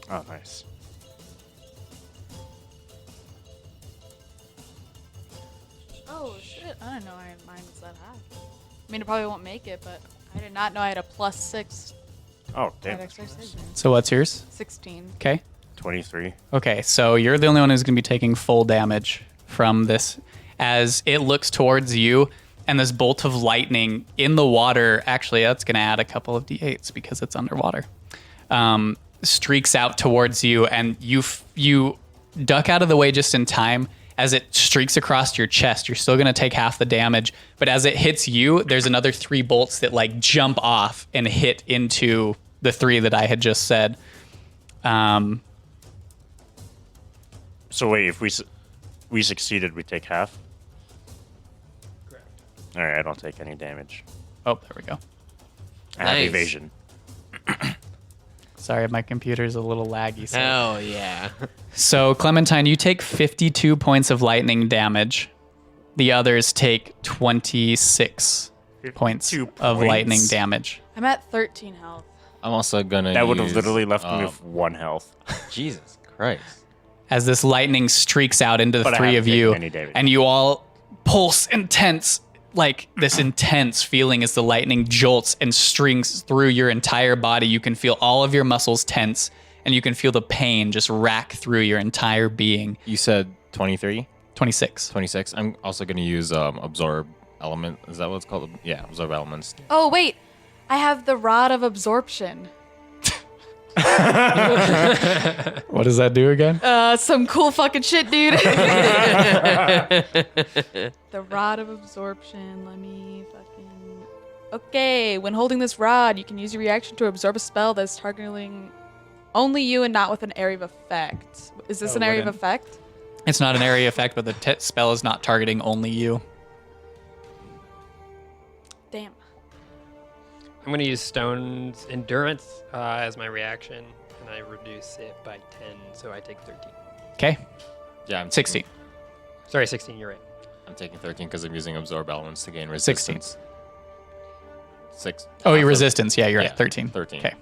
Oh, nice. Oh shit! I didn't know mine was that high. I mean, it probably won't make it, but I did not know I had a +6. Oh, damn. Dexterity saving. So what's yours? 16. Okay. 23. Okay, so you're the only one who's going to be taking full damage from this as it looks towards you, and this bolt of lightning in the water, actually, that's going to add a couple of d8s because it's underwater, streaks out towards you, and you duck out of the way just in time. As it streaks across your chest, you're still going to take half the damage, but as it hits you, there's another 3 bolts that like jump off and hit into the 3 that I had just said. So wait, if we succeeded, we take half? Correct. All right, I don't take any damage. Oh, there we go. I have Nice. evasion. Sorry, my computer's a little laggy. So. Hell yeah. So, Clementine, you take 52 points of lightning damage. The others take 26 points 52 of points? lightning damage. I'm at 13 health. I'm also gonna. That would have use, literally left me with 1 health. Jesus Christ. As this lightning streaks out into the But I 3 haven't of you, taken any damage. and you all pulse intense, like this intense feeling as the lightning jolts and strings through your entire body. You can feel all of your muscles tense, and you can feel the pain just rack through your entire being. You said 23, 26. 26. I'm also gonna use absorb element. Is that what it's called? Yeah, absorb elements. Oh wait, I have the rod of absorption. What does that do again? Some cool fucking shit, dude. The rod of absorption. Let me fucking. Okay, when holding this rod, you can use your reaction to absorb a spell that's targeting only you and not with an area of effect. Is this Oh, an area of wouldn't- effect? It's not an area effect, but the spell is not targeting only you. Damn. I'm going to use Stone's Endurance as my reaction, and I reduce it by 10, so I take 13. Okay, Yeah, I'm 16. Sorry, 16, you're right. I'm taking 13 because I'm using absorb elements to gain 16. resistance. 6. Oh, your resistance. Yeah, you're Yeah, at 13. 13. Okay.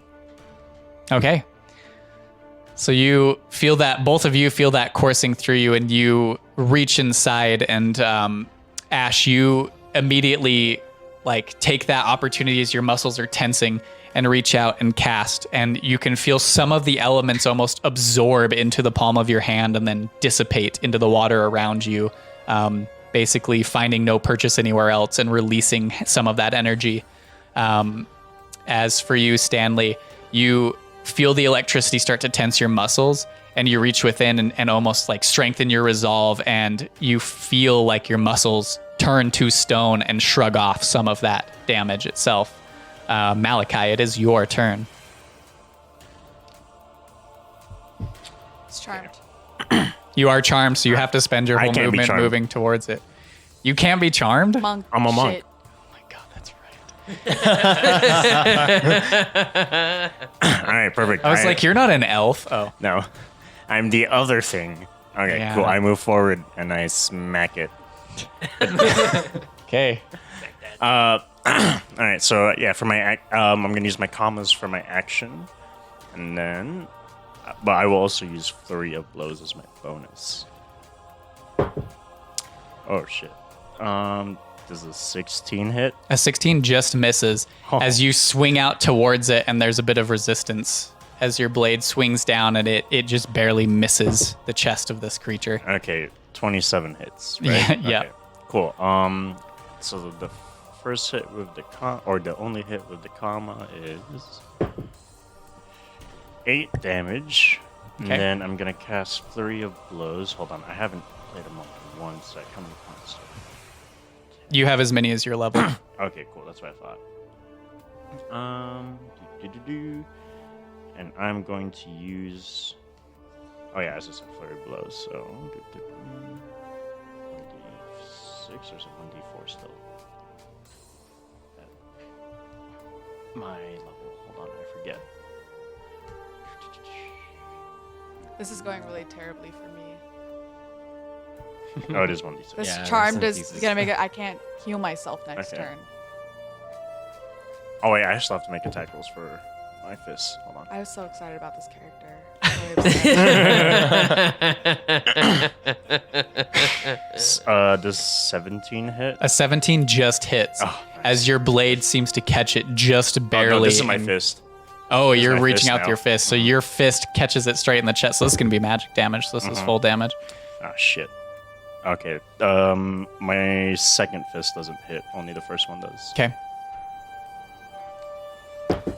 Okay. So you feel that, both of you feel that coursing through you, and you reach inside, and Ash, you immediately like take that opportunity as your muscles are tensing and reach out and cast, and you can feel some of the elements almost absorb into the palm of your hand and then dissipate into the water around you, basically finding no purchase anywhere else and releasing some of that energy. As for you, Stanley, you feel the electricity start to tense your muscles, and you reach within and almost like strengthen your resolve, and you feel like your muscles turn to stone and shrug off some of that damage itself. Malachi, it is your turn. It's charmed. You are charmed, so you have to spend your I whole can't be movement charmed. moving towards it. You can't be charmed? Monk. I'm a monk. Shit. Oh my god, that's right. All right, perfect. I was like, you're not an elf. Oh. No, I'm the other thing. Okay, Yeah. cool. I move forward and I smack it. Okay. All right, so yeah, for my I'm gonna use my commas for my action, and then, but I will also use flurry of blows as my bonus. Oh shit. Does a 16 hit? A 16 just misses Oh. as you swing out towards it, and there's a bit of resistance as your blade swings down, and it just barely misses the chest of this creature. Okay, 27 hits. Yeah, Right? yeah. Okay, cool. So the first hit with the the only hit with the comma is 8 damage. Okay. And then I'm gonna cast Flurry of Blows. Hold on, I haven't played them all in one sec. How many points? You have as many as your level. Okay, cool. That's what I thought. And I'm going to use. Oh yeah, as I said, Flurry of Blows. So 1d6 or is it 1d4 still? My level. Hold on, I forget. This is going really terribly for me. Oh, it is 1d6. This Yeah, charmed that's is pieces. gonna make it. I can't heal myself next Okay. turn. Oh wait, I still have to make attack rolls for my fists. Hold on. I was so excited about this character. I'm really upset. Does 17 hit? A 17 just hits Oh, as your blade seems to catch it just barely. Oh, no, this is my and- fist. Oh, This is you're my reaching fist out with now. your fist. So your fist catches it straight in the chest. So this is going to be magic damage. So this is full damage. Ah, shit. Okay. My second fist doesn't hit. Only the first one does. Okay.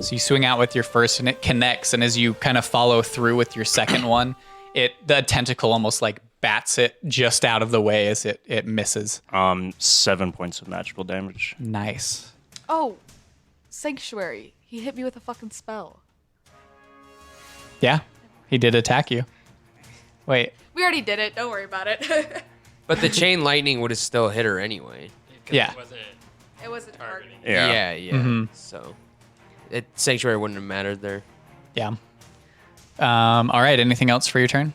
So you swing out with your first and it connects. And as you kind of follow through with your second one, the tentacle almost like bats it just out of the way as it misses. 7 points of magical damage. Nice. Oh, Sanctuary. He hit me with a fucking spell. Yeah, he did attack you. Wait. We already did it. Don't worry about it. But the chain lightning would have still hit her anyway. Yeah. It wasn't targeting. Yeah. Yeah. So, sanctuary wouldn't have mattered there. Yeah. All right. Anything else for your turn?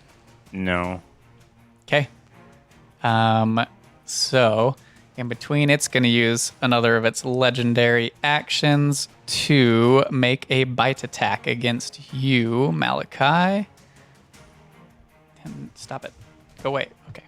No. Okay. So in between, it's going to use another of its legendary actions to make a bite attack against you, Malachi. And stop it. Go away. Okay.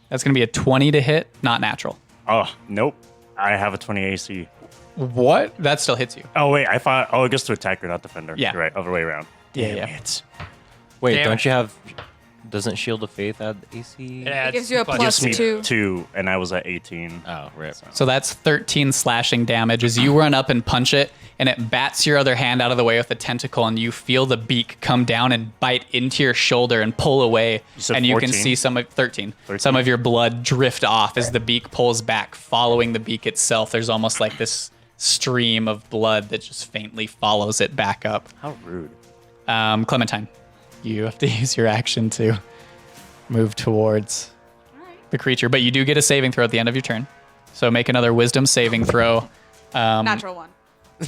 That's going to be a 20 to hit, not natural. Oh, nope. I have a 20 AC. What? That still hits you. Oh, wait. I thought. Oh, it goes to attacker, not defender. Yeah. You're right. Other way around. Yeah, Damn yeah. it. Wait, Damn don't it. you have? Doesn't Shield of Faith add AC? It gives you a Gives plus me 2. 2, and I was at 18. Oh, rip. So that's 13 slashing damage as you run up and punch it, and it bats your other hand out of the way with a tentacle, and you feel the beak come down and bite into your shoulder and pull away. said And you can 14? see some of 13. 13. Some of your blood drift off as the beak pulls back, following the beak itself. There's almost like this stream of blood that just faintly follows it back up. How rude. Clementine, you have to use your action to move towards the creature, but you do get a saving throw at the end of your turn. So make another wisdom saving throw. Natural 1.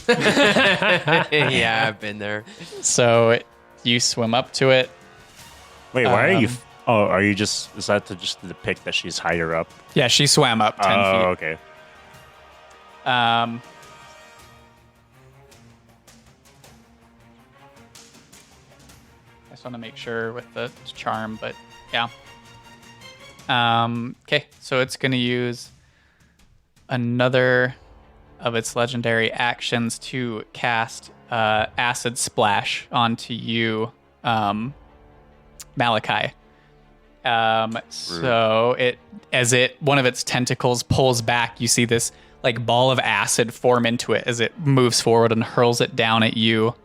Yeah, I've been there. So you swim up to it. Wait, why are you? Oh, are you just? Is that to just depict that she's higher up? Yeah, she swam up 10 Oh, feet. okay. I just want to make sure with the charm, but yeah. Okay, so it's going to use another of its legendary actions to cast Acid Splash onto you, Malachi. So one of its tentacles pulls back, you see this like ball of acid form into it as it moves forward and hurls it down at you.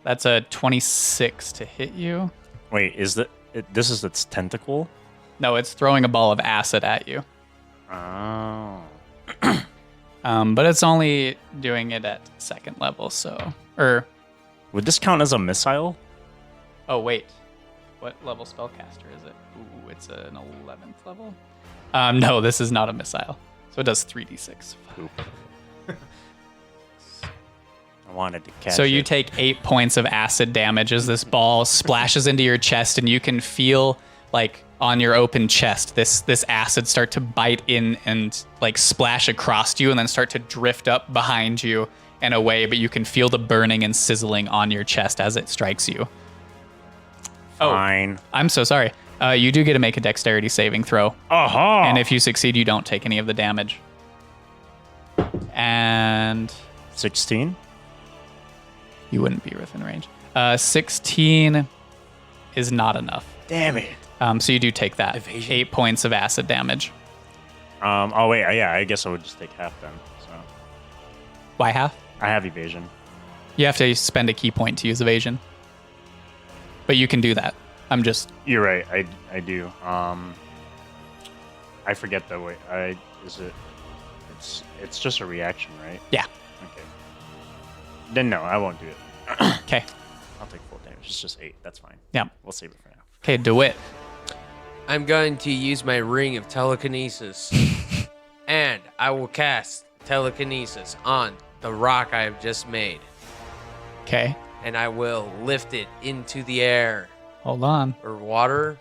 That's a 26 to hit you. Wait, this is its tentacle? No, it's throwing a ball of acid at you. Oh. But it's only doing it at second level, Would this count as a missile? Oh, wait. What level spellcaster is it? Ooh, it's an 11th level. No, this is not a missile. So it does 3d6. Poop. I wanted to catch So you it. take 8 points of acid damage as this ball splashes into your chest, and you can feel like on your open chest this acid start to bite in and like splash across you and then start to drift up behind you and away, but you can feel the burning and sizzling on your chest as it strikes you. Fine. I'm so sorry. You do get to make a dexterity saving throw. Aha! And if you succeed, you don't take any of the damage. And 16? you wouldn't be within range. 16 is not enough. Damn it. So you do take that. 8 points of acid damage. Oh wait, yeah. I guess I would just take half then. So Why half? I have evasion. You have to spend a key point to use evasion. But you can do that. You're right. I do. I forget that way. It's just a reaction, right? Yeah. Okay. Then no, I won't do it. Okay. I'll take full damage. It's just 8. That's fine. Yeah. We'll save it for now. Okay, Dawitt. I'm going to use my ring of telekinesis, and I will cast telekinesis on the rock I have just made, Okay. and I will lift it into the air Hold on. or water.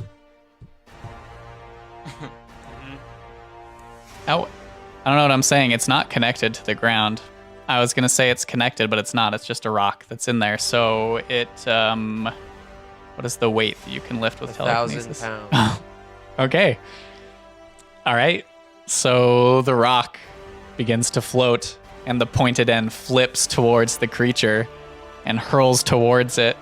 Oh, I don't know what I'm saying. It's not connected to the ground. I was going to say it's connected, but it's not. It's just a rock that's in there. So it, what is the weight that you can lift with 1,000 telekinesis? pounds. Okay. All right. So the rock begins to float, and the pointed end flips towards the creature and hurls towards it.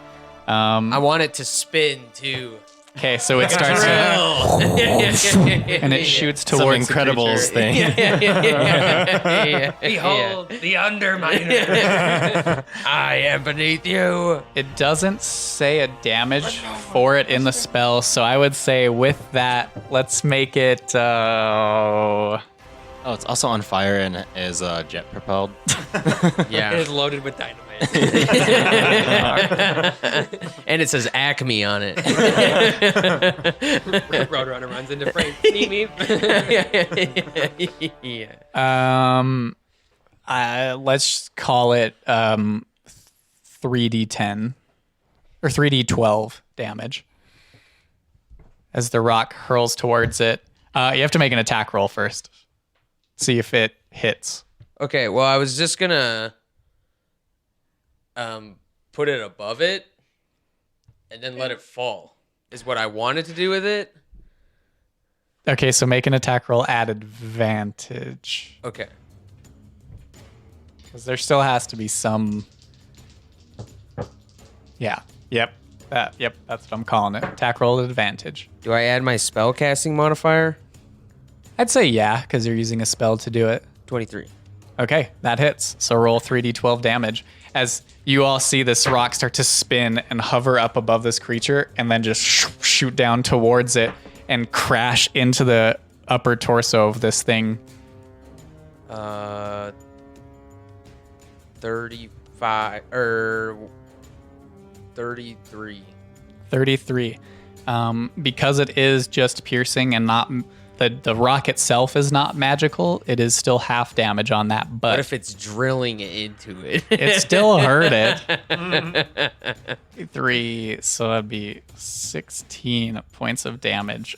I want it to spin too. Okay, so it starts to, and it shoots Some towards the Incredibles creature. thing. Behold the Underminer. I am beneath you. It doesn't say a damage for it in the spell, so I would say with that, let's make it. Oh, it's also on fire and is jet propelled. Yeah. It is loaded with dynamite. And it says Acme on it. Roadrunner runs into frame. Meep, meep. Yeah. Let's call it 3d10 or 3d12 damage as the rock hurls towards it. You have to make an attack roll first. See if it hits. Okay, well, I was just gonna put it above it and then let it fall. Is what I wanted to do with it. Okay, so make an attack roll at advantage. Okay. Because there still has to be some. Yeah. Yep. Yep. That's what I'm calling it. Attack roll at advantage. Do I add my spell casting modifier? I'd say yeah, because you're using a spell to do it. 23. Okay, that hits. So roll 3d12 damage. As you all see this rock start to spin and hover up above this creature and then just shoot down towards it and crash into the upper torso of this thing. 35 or 33. 33. Because it is just piercing and not the rock itself is not magical, it is still half damage on that. What But if it's drilling into it? it still hurt it. 3, so that'd be 16 points of damage.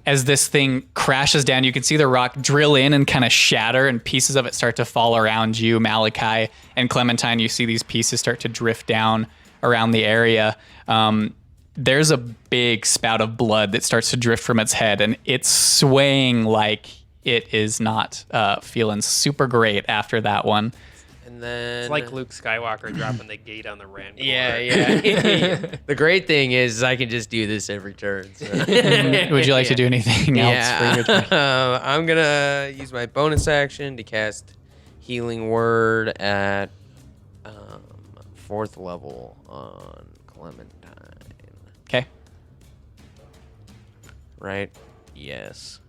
As this thing crashes down, you can see the rock drill in and kind of shatter, and pieces of it start to fall around you, Malachi and Clementine. You see these pieces start to drift down around the area. There's a big spout of blood that starts to drift from its head, and it's swaying like it is not feeling super great after that one. And then It's like Luke Skywalker dropping the gate on the Rancor. Yeah. The great thing is I can just do this every turn. So. Would you like to do anything else for your turn? I'm gonna use my bonus action to cast Healing Word at 4th level on Clementine. Okay. Right? Yes.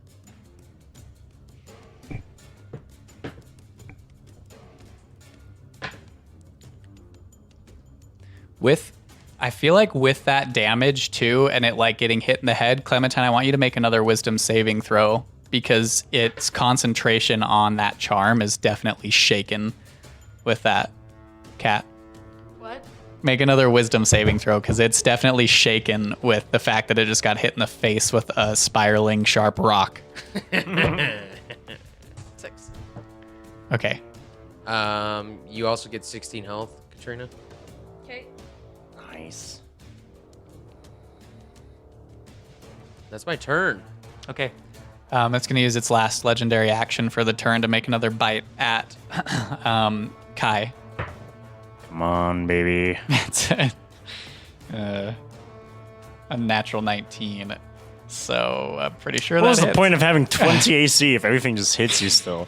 I feel like with that damage too, and it like getting hit in the head, Clementine, I want you to make another wisdom saving throw because its concentration on that charm is definitely shaken with that. Cat, What? make another wisdom saving throw because it's definitely shaken with the fact that it just got hit in the face with a spiraling sharp rock. 6. Okay. You also get 16 health, Katrina. Okay. Nice. That's my turn. Okay. It's going to use its last legendary action for the turn to make another bite at Kai. Come Come on, baby. It's a natural 19. So I'm pretty sure What was that the point of having 20 AC if everything just hits you still?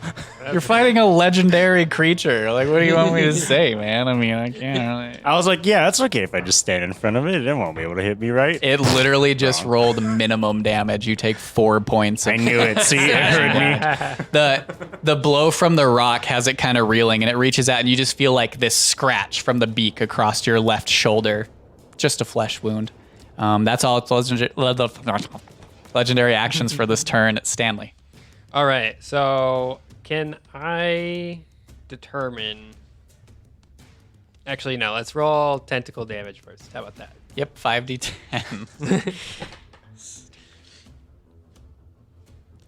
You're fighting a legendary creature. Like, what do you want me to say, man? I mean, I can't really. I was like, yeah, that's okay if I just stand in front of it. It won't be able to hit me, right? It literally just rolled minimum damage. You take 4 points. I knew it. See, it hurt me. The blow from the rock has it kind of reeling, and it reaches out, and you just feel like this scratch from the beak across your left shoulder. Just a flesh wound. That's all its legendary actions for this turn. Stanley. All right. So can I determine? Actually, no. Let's roll tentacle damage first. How about that? Yep, 5d10.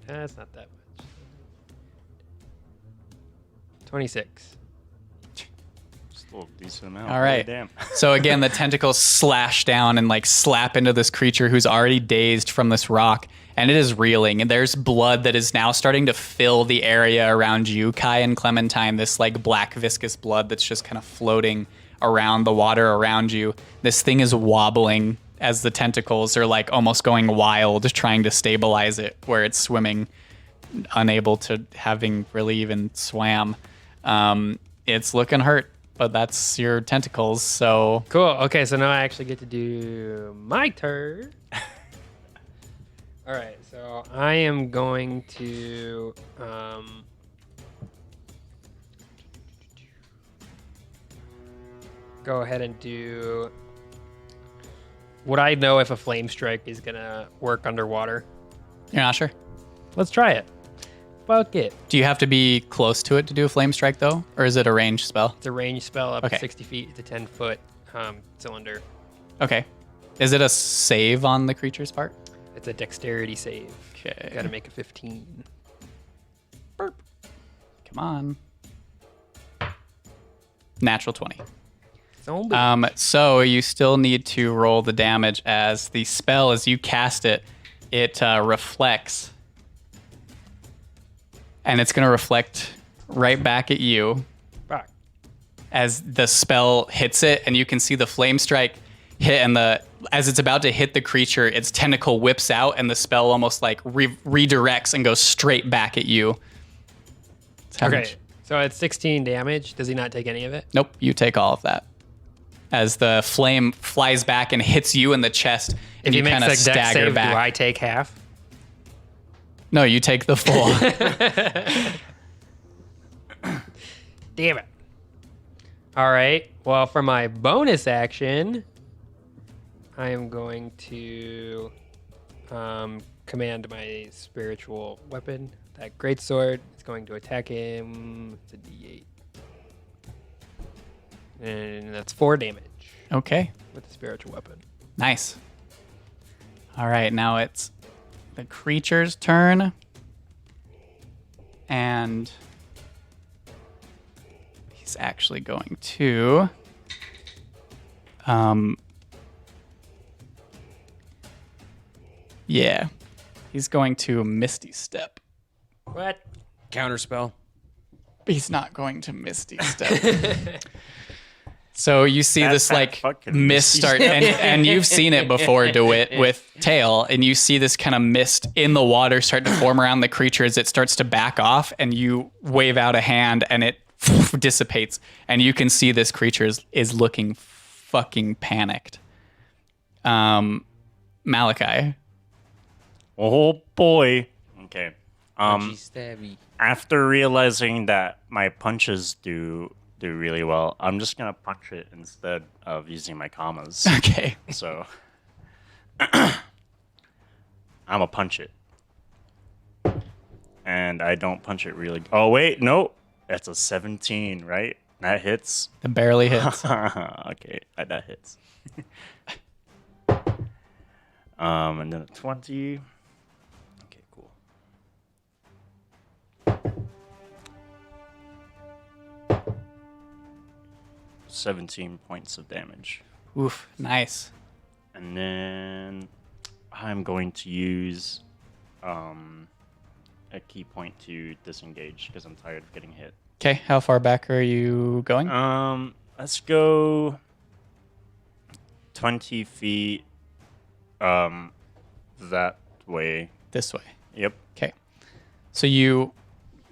That's not that much. 26. Still a decent amount. All right. Damn. So again, the tentacles slash down and like slap into this creature who's already dazed from this rock, and it is reeling. And there's blood that is now starting to fill the area around you, Kai and Clementine. This like black viscous blood that's just kind of floating around the water around you. This thing is wobbling as the tentacles are like almost going wild, trying to stabilize it where it's swimming, unable to having really even swam. It's looking hurt. But that's your tentacles, so... Cool. Okay, so now I actually get to do my turn. All right, so I am going to... go ahead and do... Would I know if a flame strike is going to work underwater? You're not sure? Let's try it. Fuck it. Do you have to be close to it to do a flame strike, though? Or is it a ranged spell? It's a ranged spell up Okay. 60 feet. It's a 10-foot cylinder. Okay. Is it a save on the creature's part? It's a dexterity save. Okay. Got to make a 15. Come on. Natural 20. Zombie. So you still need to roll the damage as the spell, as you cast it, it reflects. And it's going to reflect right back at you Fuck. as the spell hits it, and you can see the flame strike hit, and as it's about to hit the creature, its tentacle whips out, and the spell almost like redirects and goes straight back at you. Okay, so it's 16 damage. Does he not take any of it? Nope, you take all of that. As the flame flies back and hits you in the chest, and If you he kind makes of a dex stagger save, back. do I take half? No, you take the full. Damn it. All right. Well, for my bonus action, I am going to command my spiritual weapon. That greatsword is going to attack him. It's a D8. And that's 4 damage Okay, with the spiritual weapon. nice. All right, now it's the creature's turn. And he's actually going to... Yeah, he's going to Misty Step. What? Counterspell. He's not going to Misty Step. So you see That's this that like fucking mist Misty start, and you've seen it before, Dawitt, with Tail, and you see this kind of mist in the water start to form around the creature as it starts to back off, and you wave out a hand, and it dissipates, and you can see this creature is looking fucking panicked. Malachi. Oh boy. Okay. Punchy stabby. After realizing that my punches do really well, I'm just gonna punch it instead of using my commas. Okay. So I'ma punch it. And I don't punch it really. Oh wait, no. That's a 17, right? That hits. It barely hits. Okay, that hits. And then a 20. Okay, cool. 17 points of damage. Oof, nice. And then I'm going to use a key point to disengage because I'm tired of getting hit. Okay, how far back are you going? I Let's go 20 feet that way. This way. Yep. Okay. So you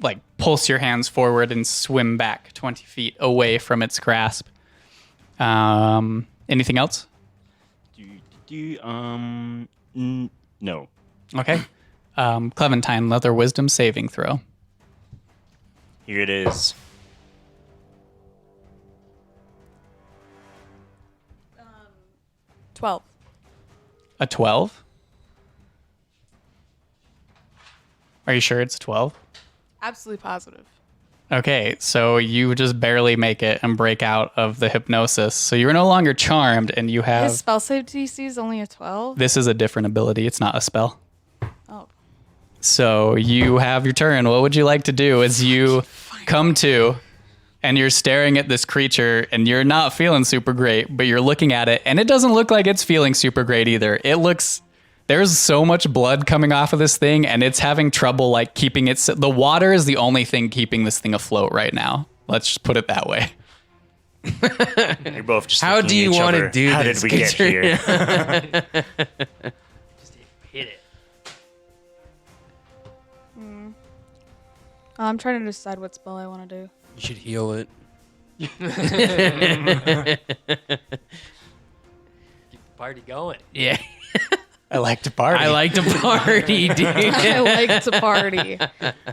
like pulse your hands forward and swim back 20 feet away from its grasp. Anything else? No. Okay. Clementine, another wisdom saving throw. Here it is. 12. A 12? Are you sure it's a 12? Absolutely positive. Okay, so you just barely make it and break out of the hypnosis. So you're no longer charmed, and you have... His spell save DC is only a 12? This is a different ability. It's not a spell. Oh. So you have your turn. What would you like to do as you come to and you're staring at this creature and you're not feeling super great, but you're looking at it and it doesn't look like it's feeling super great either. It looks... There's so much blood coming off of this thing, and it's having trouble like keeping it. The water is the only thing keeping this thing afloat right now. Let's just put it that way. You're both just How looking do at you each want to other. do How this? did we get here? Just hit it. I'm trying to decide what spell I want to do. You should heal it. Keep the party going. Yeah. I like to party. I like to party, dude. I like to party.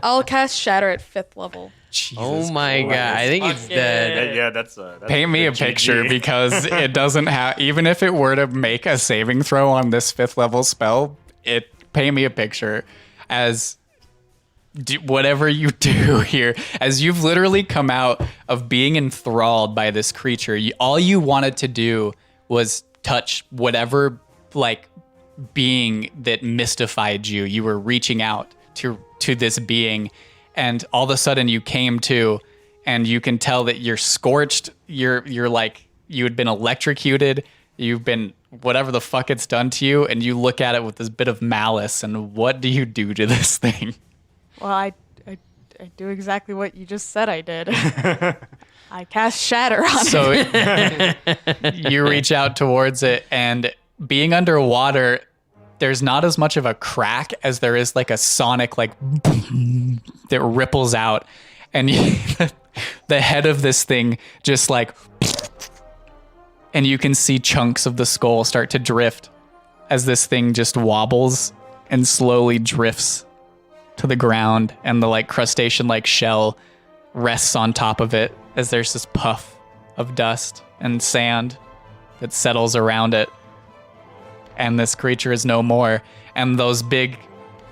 I'll cast Shatter at 5th level. Oh my god. I think it's dead. Yeah, that's Paint me a good picture GG. because it doesn't have, even if it were to make a saving throw on this 5th level spell, paint me a picture as whatever you do here, as you've literally come out of being enthralled by this creature. All you wanted to do was touch whatever like being that mystified you. You were reaching out to this being, and all of a sudden you came to, and you can tell that you're scorched. You're like, you had been electrocuted. You've been whatever the fuck it's done to you, and you look at it with this bit of malice. And what do you do to this thing? Well, I do exactly what you just said I did. I cast Shatter on it. So you reach out towards it, and being underwater, there's not as much of a crack as there is like a sonic like that ripples out, and the head of this thing just like, and you can see chunks of the skull start to drift as this thing just wobbles and slowly drifts to the ground, and the like crustacean like shell rests on top of it as there's this puff of dust and sand that settles around it. And this creature is no more. And those big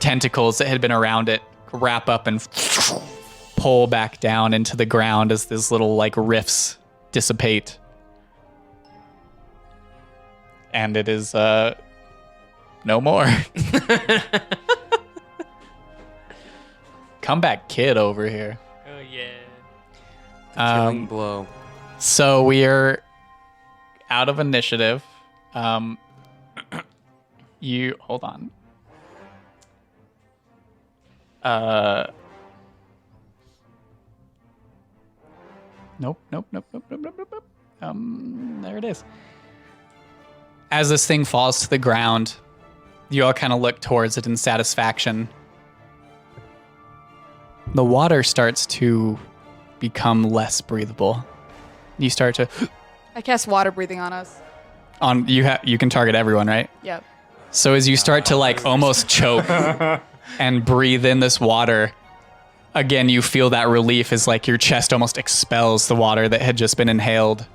tentacles that had been around it wrap up and pull back down into the ground as these little like rifts dissipate. And it is no more. Comeback kid over here. Oh, yeah. Killing blow. So we are out of initiative. You hold on. Nope. There it is. As this thing falls to the ground, you all kind of look towards it in satisfaction. The water starts to become less breathable. You start to I cast Water Breathing on us. you can target everyone, right? Yep. So as you start to like almost choke and breathe in this water, again you feel that relief as like your chest almost expels the water that had just been inhaled.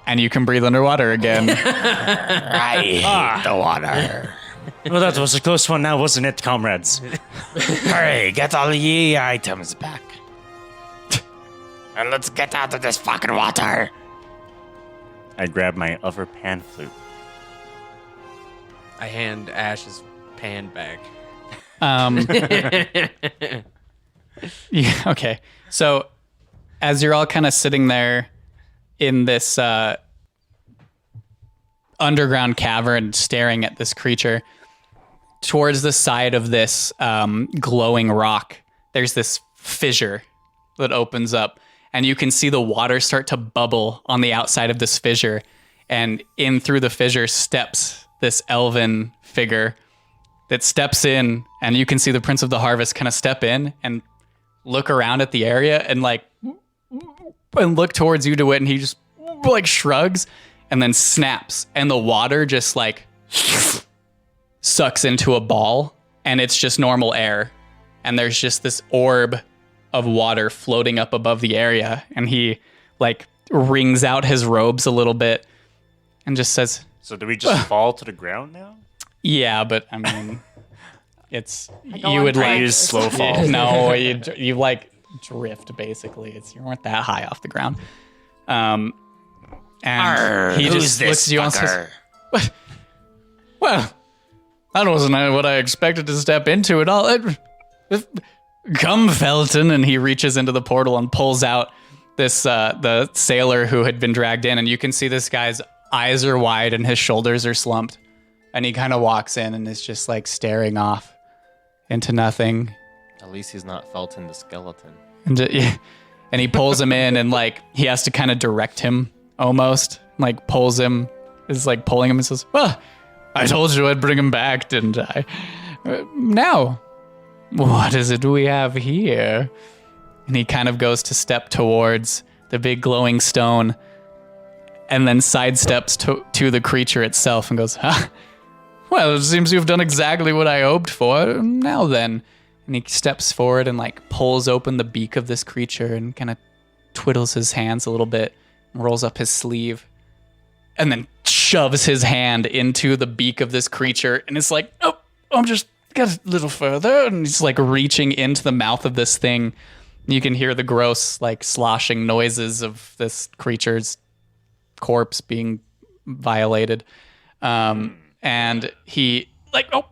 And you can breathe underwater again. I hate the water. Well, that was a close one now, wasn't it, comrades? Hurry, get all ye items back. And let's get out of this fucking water. I grab my other pan flute. I hand Ash's pan back. Yeah, okay. So as you're all kind of sitting there in this underground cavern staring at this creature, towards the side of this glowing rock, there's this fissure that opens up, and you can see the water start to bubble on the outside of this fissure. And in through the fissure steps this elven figure that steps in, and you can see the Prince of the Harvest kind of step in and look around at the area and look towards you, DeWitt, and he just shrugs and then snaps, and the water just sucks into a ball, and it's just normal air, and there's just this orb of water floating up above the area, and he wrings out his robes a little bit and just says, So do we just fall to the ground now? yeah, but I mean, it's go you on would time. Use slow fall. no, you drift basically. You weren't that high off the ground. And he just looks at you and says, "Well, that wasn't what I expected to step into at all. Come, Felton," and he reaches into the portal and pulls out this the sailor who had been dragged in, and you can see this guy's eyes are wide and his shoulders are slumped, and he kind of walks in and is just staring off into nothing. At least he's not Felton the skeleton. And he pulls him in, and he has to kind of direct him almost. Pulls him, is pulling him and says, "Well, I told you I'd bring him back, didn't I? Now, what is it we have here?" And he kind of goes to step towards the big glowing stone, and then sidesteps to the creature itself and goes, "Well, it seems you've done exactly what I hoped for. Now then." And he steps forward and pulls open the beak of this creature and kind of twiddles his hands a little bit and rolls up his sleeve and then shoves his hand into the beak of this creature and it's "Oh, I'm just got a little further." And he's reaching into the mouth of this thing. You can hear the gross sloshing noises of this creature's corpse being violated. And he "Oh,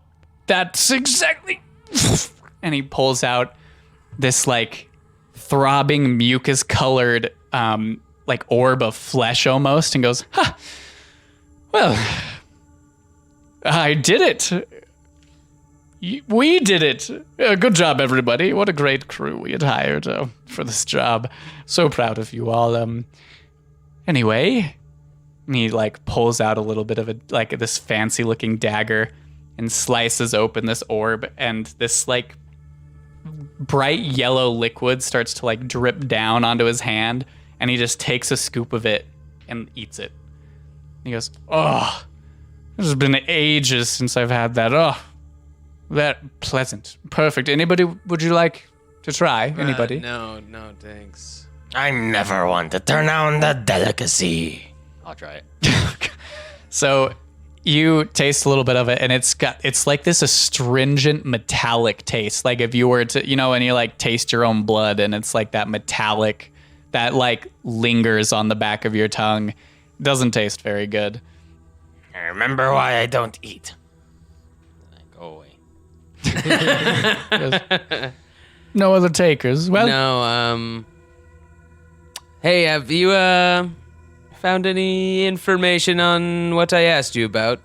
that's exactly..." And he pulls out this throbbing mucus colored orb of flesh almost and goes, "Well, I did it. We did it. Good job, everybody. What a great crew we had hired for this job. So proud of you all. Anyway," and he pulls out a little bit of this fancy looking dagger and slices open this orb, and this bright yellow liquid starts to drip down onto his hand, and he just takes a scoop of it and eats it. He goes, "Oh, it has been ages since I've had that. Oh, that pleasant. Perfect. Anybody, would you like to try? Anybody?" No, thanks. I'm never one to turn down the delicacy. I'll try it. So you taste a little bit of it, and it's like this astringent metallic taste. If you were to, when you taste your own blood, and it's that metallic that lingers on the back of your tongue. Doesn't taste very good. I remember why I don't eat. Go away. No other takers. Well, No, hey, have you, found any information on what I asked you about?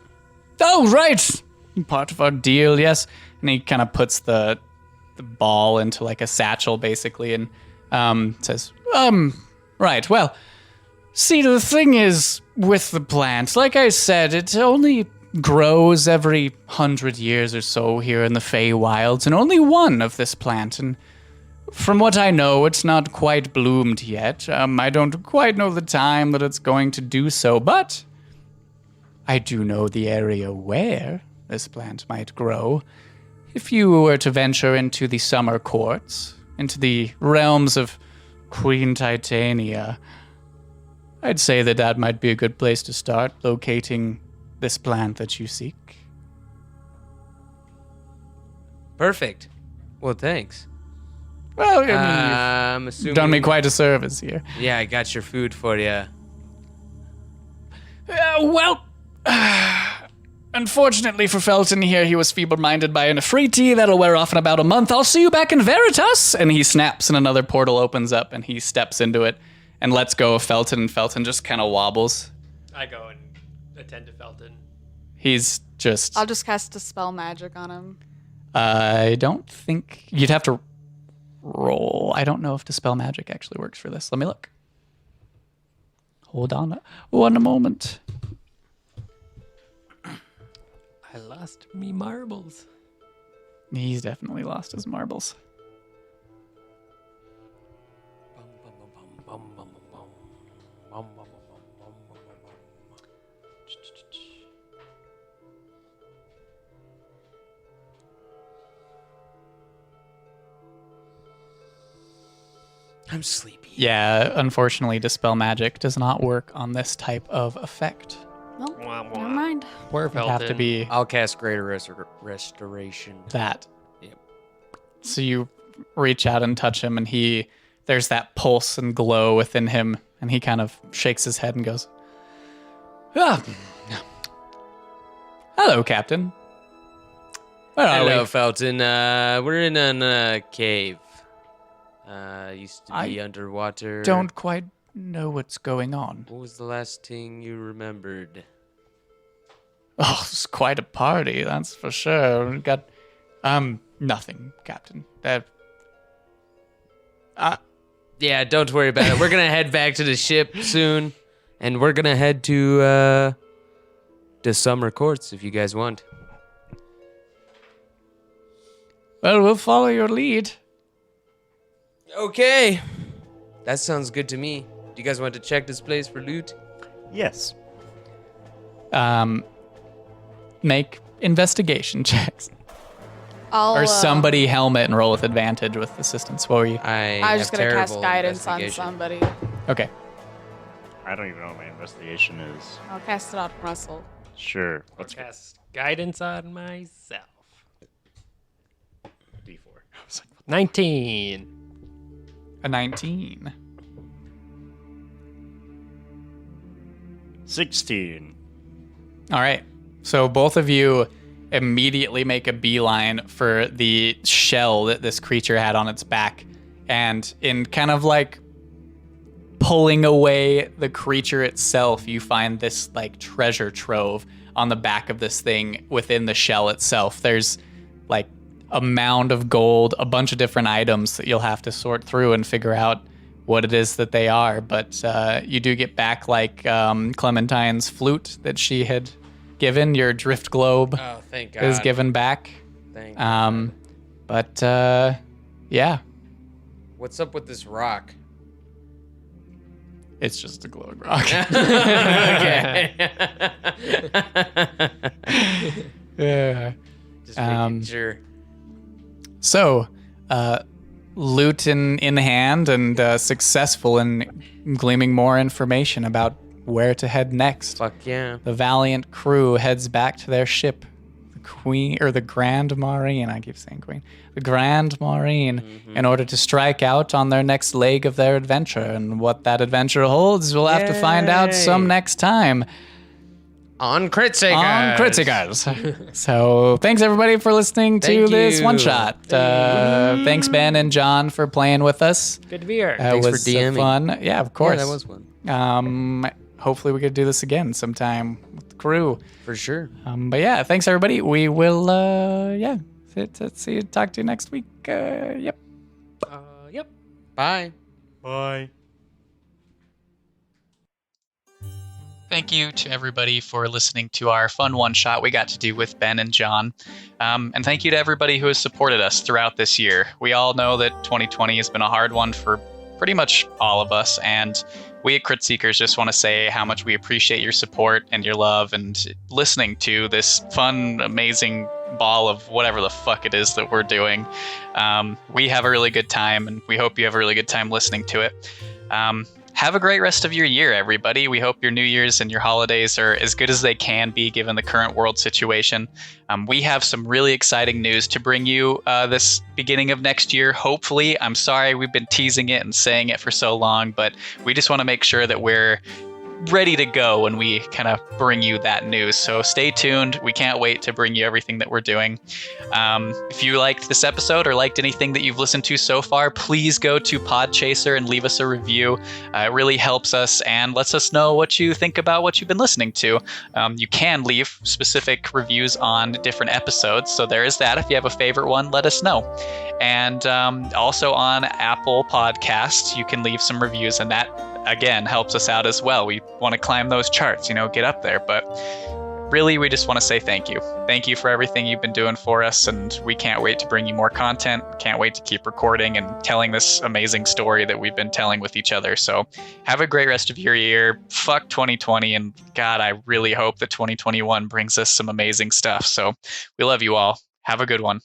oh, right. Part of our deal, yes. And he kind of puts the ball into a satchel, basically, and says, right, well, see, the thing is with the plant, like I said, it only grows every 100 years or so here in the Feywilds, and only one of this plant, and from what I know, it's not quite bloomed yet. I don't quite know the time that it's going to do so, but I do know the area where this plant might grow. If you were to venture into the summer courts, into the realms of Queen Titania, I'd say that might be a good place to start locating this plant that you seek. Perfect. Well, thanks. Well, I mean, I'm you've assuming... done me quite a service here. Yeah, I got your food for you. Unfortunately for Felton here, he was feeble-minded by an Afriti. That'll wear off in about a month. I'll see you back in Veritas. And he snaps and another portal opens up and he steps into it and lets go of Felton, and Felton just kind of wobbles. I go and attend to Felton. He's just... I'll just cast Dispel Magic on him. I don't think... You'd have to roll. I don't know if Dispel Magic actually works for this. Let me look. Hold on one moment. I lost me marbles. He's definitely lost his marbles. I'm sleepy. Yeah, unfortunately, Dispel Magic does not work on this type of effect. Well, never mind. Poor It'd Felton. have to be I'll cast Greater Restoration. that. Yep. So you reach out and touch him, and there's that pulse and glow within him, and he kind of shakes his head and goes, "Ah, hello, Captain. Where are Hello, we?" Felton. We're in a cave. Used to be I underwater. Don't quite know what's going on. What was the last thing you remembered? Oh, it's quite a party, that's for sure. We got, nothing, Captain. Yeah, don't worry about it. We're gonna head back to the ship soon, and we're gonna head to Summer Courts if you guys want. Well, we'll follow your lead. Okay, that sounds good to me. Do you guys want to check this place for loot? Yes. Make investigation checks. I'll, Or somebody helmet and roll with advantage with assistance. What were you? I was just have gonna cast terrible guidance on investigation. somebody. Okay. I don't even know what my investigation is. I'll cast it on Russell. Sure. I'll Let's go. cast guidance on myself. D4. I was like, 19. A 19. 16. All right. So both of you immediately make a beeline for the shell that this creature had on its back. And in kind of like pulling away the creature itself, you find this like treasure trove on the back of this thing within the shell itself. There's like a mound of gold, a bunch of different items that you'll have to sort through and figure out what it is that they are. But you do get back like Clementine's flute that she had given. Your drift globe Oh, thank God. is given back. Thank God. But yeah, What's up with this rock? it's just a glowing rock. Okay. Yeah. Just making Um, sure. So, loot in hand and successful in gleaming more information about where to head next. Fuck yeah. The valiant crew heads back to their ship, the Queen or the Grand Marine. I keep saying Queen. The Grand Marine, in order to strike out on their next leg of their adventure. And what that adventure holds, we'll have to find out some Yay. next time On Crit Seekers. on Crit Seekers. So thanks everybody for listening to Thank this you. one shot. Thanks Ben and John for playing with us. Good to be here. That Thanks for was DMing. fun. Yeah, of Yeah, course. that was one. Hopefully we could do this again sometime with the crew. For sure. But yeah, thanks everybody. We will see you, talk to you next week. Yep. Yep. Bye. Bye. Thank you to everybody for listening to our fun one shot we got to do with Ben and John. And thank you to everybody who has supported us throughout this year. We all know that 2020 has been a hard one for pretty much all of us. And we at Crit Seekers just want to say how much we appreciate your support and your love and listening to this fun, amazing ball of whatever the fuck it is that we're doing. We have a really good time, and we hope you have a really good time listening to it. Have a great rest of your year, everybody. We hope your New Year's and your holidays are as good as they can be given the current world situation. We have some really exciting news to bring you this beginning of next year, hopefully. I'm sorry we've been teasing it and saying it for so long, but we just want to make sure that we're ready to go when we kind of bring you that news. So stay tuned. We can't wait to bring you everything that we're doing. If you liked this episode or liked anything that you've listened to so far, please go to Podchaser and leave us a review. It really helps us and lets us know what you think about what you've been listening to. You can leave specific reviews on different episodes, so there is that. If you have a favorite one, let us know. And also on Apple Podcasts, you can leave some reviews, and that again helps us out as well. We want to climb those charts, get up there. But really, we just want to say thank you. Thank you for everything you've been doing for us, and we can't wait to bring you more content. Can't wait to keep recording and telling this amazing story that we've been telling with each other. So have a great rest of your year. Fuck 2020, and God, I really hope that 2021 brings us some amazing stuff. So we love you all. Have a good one.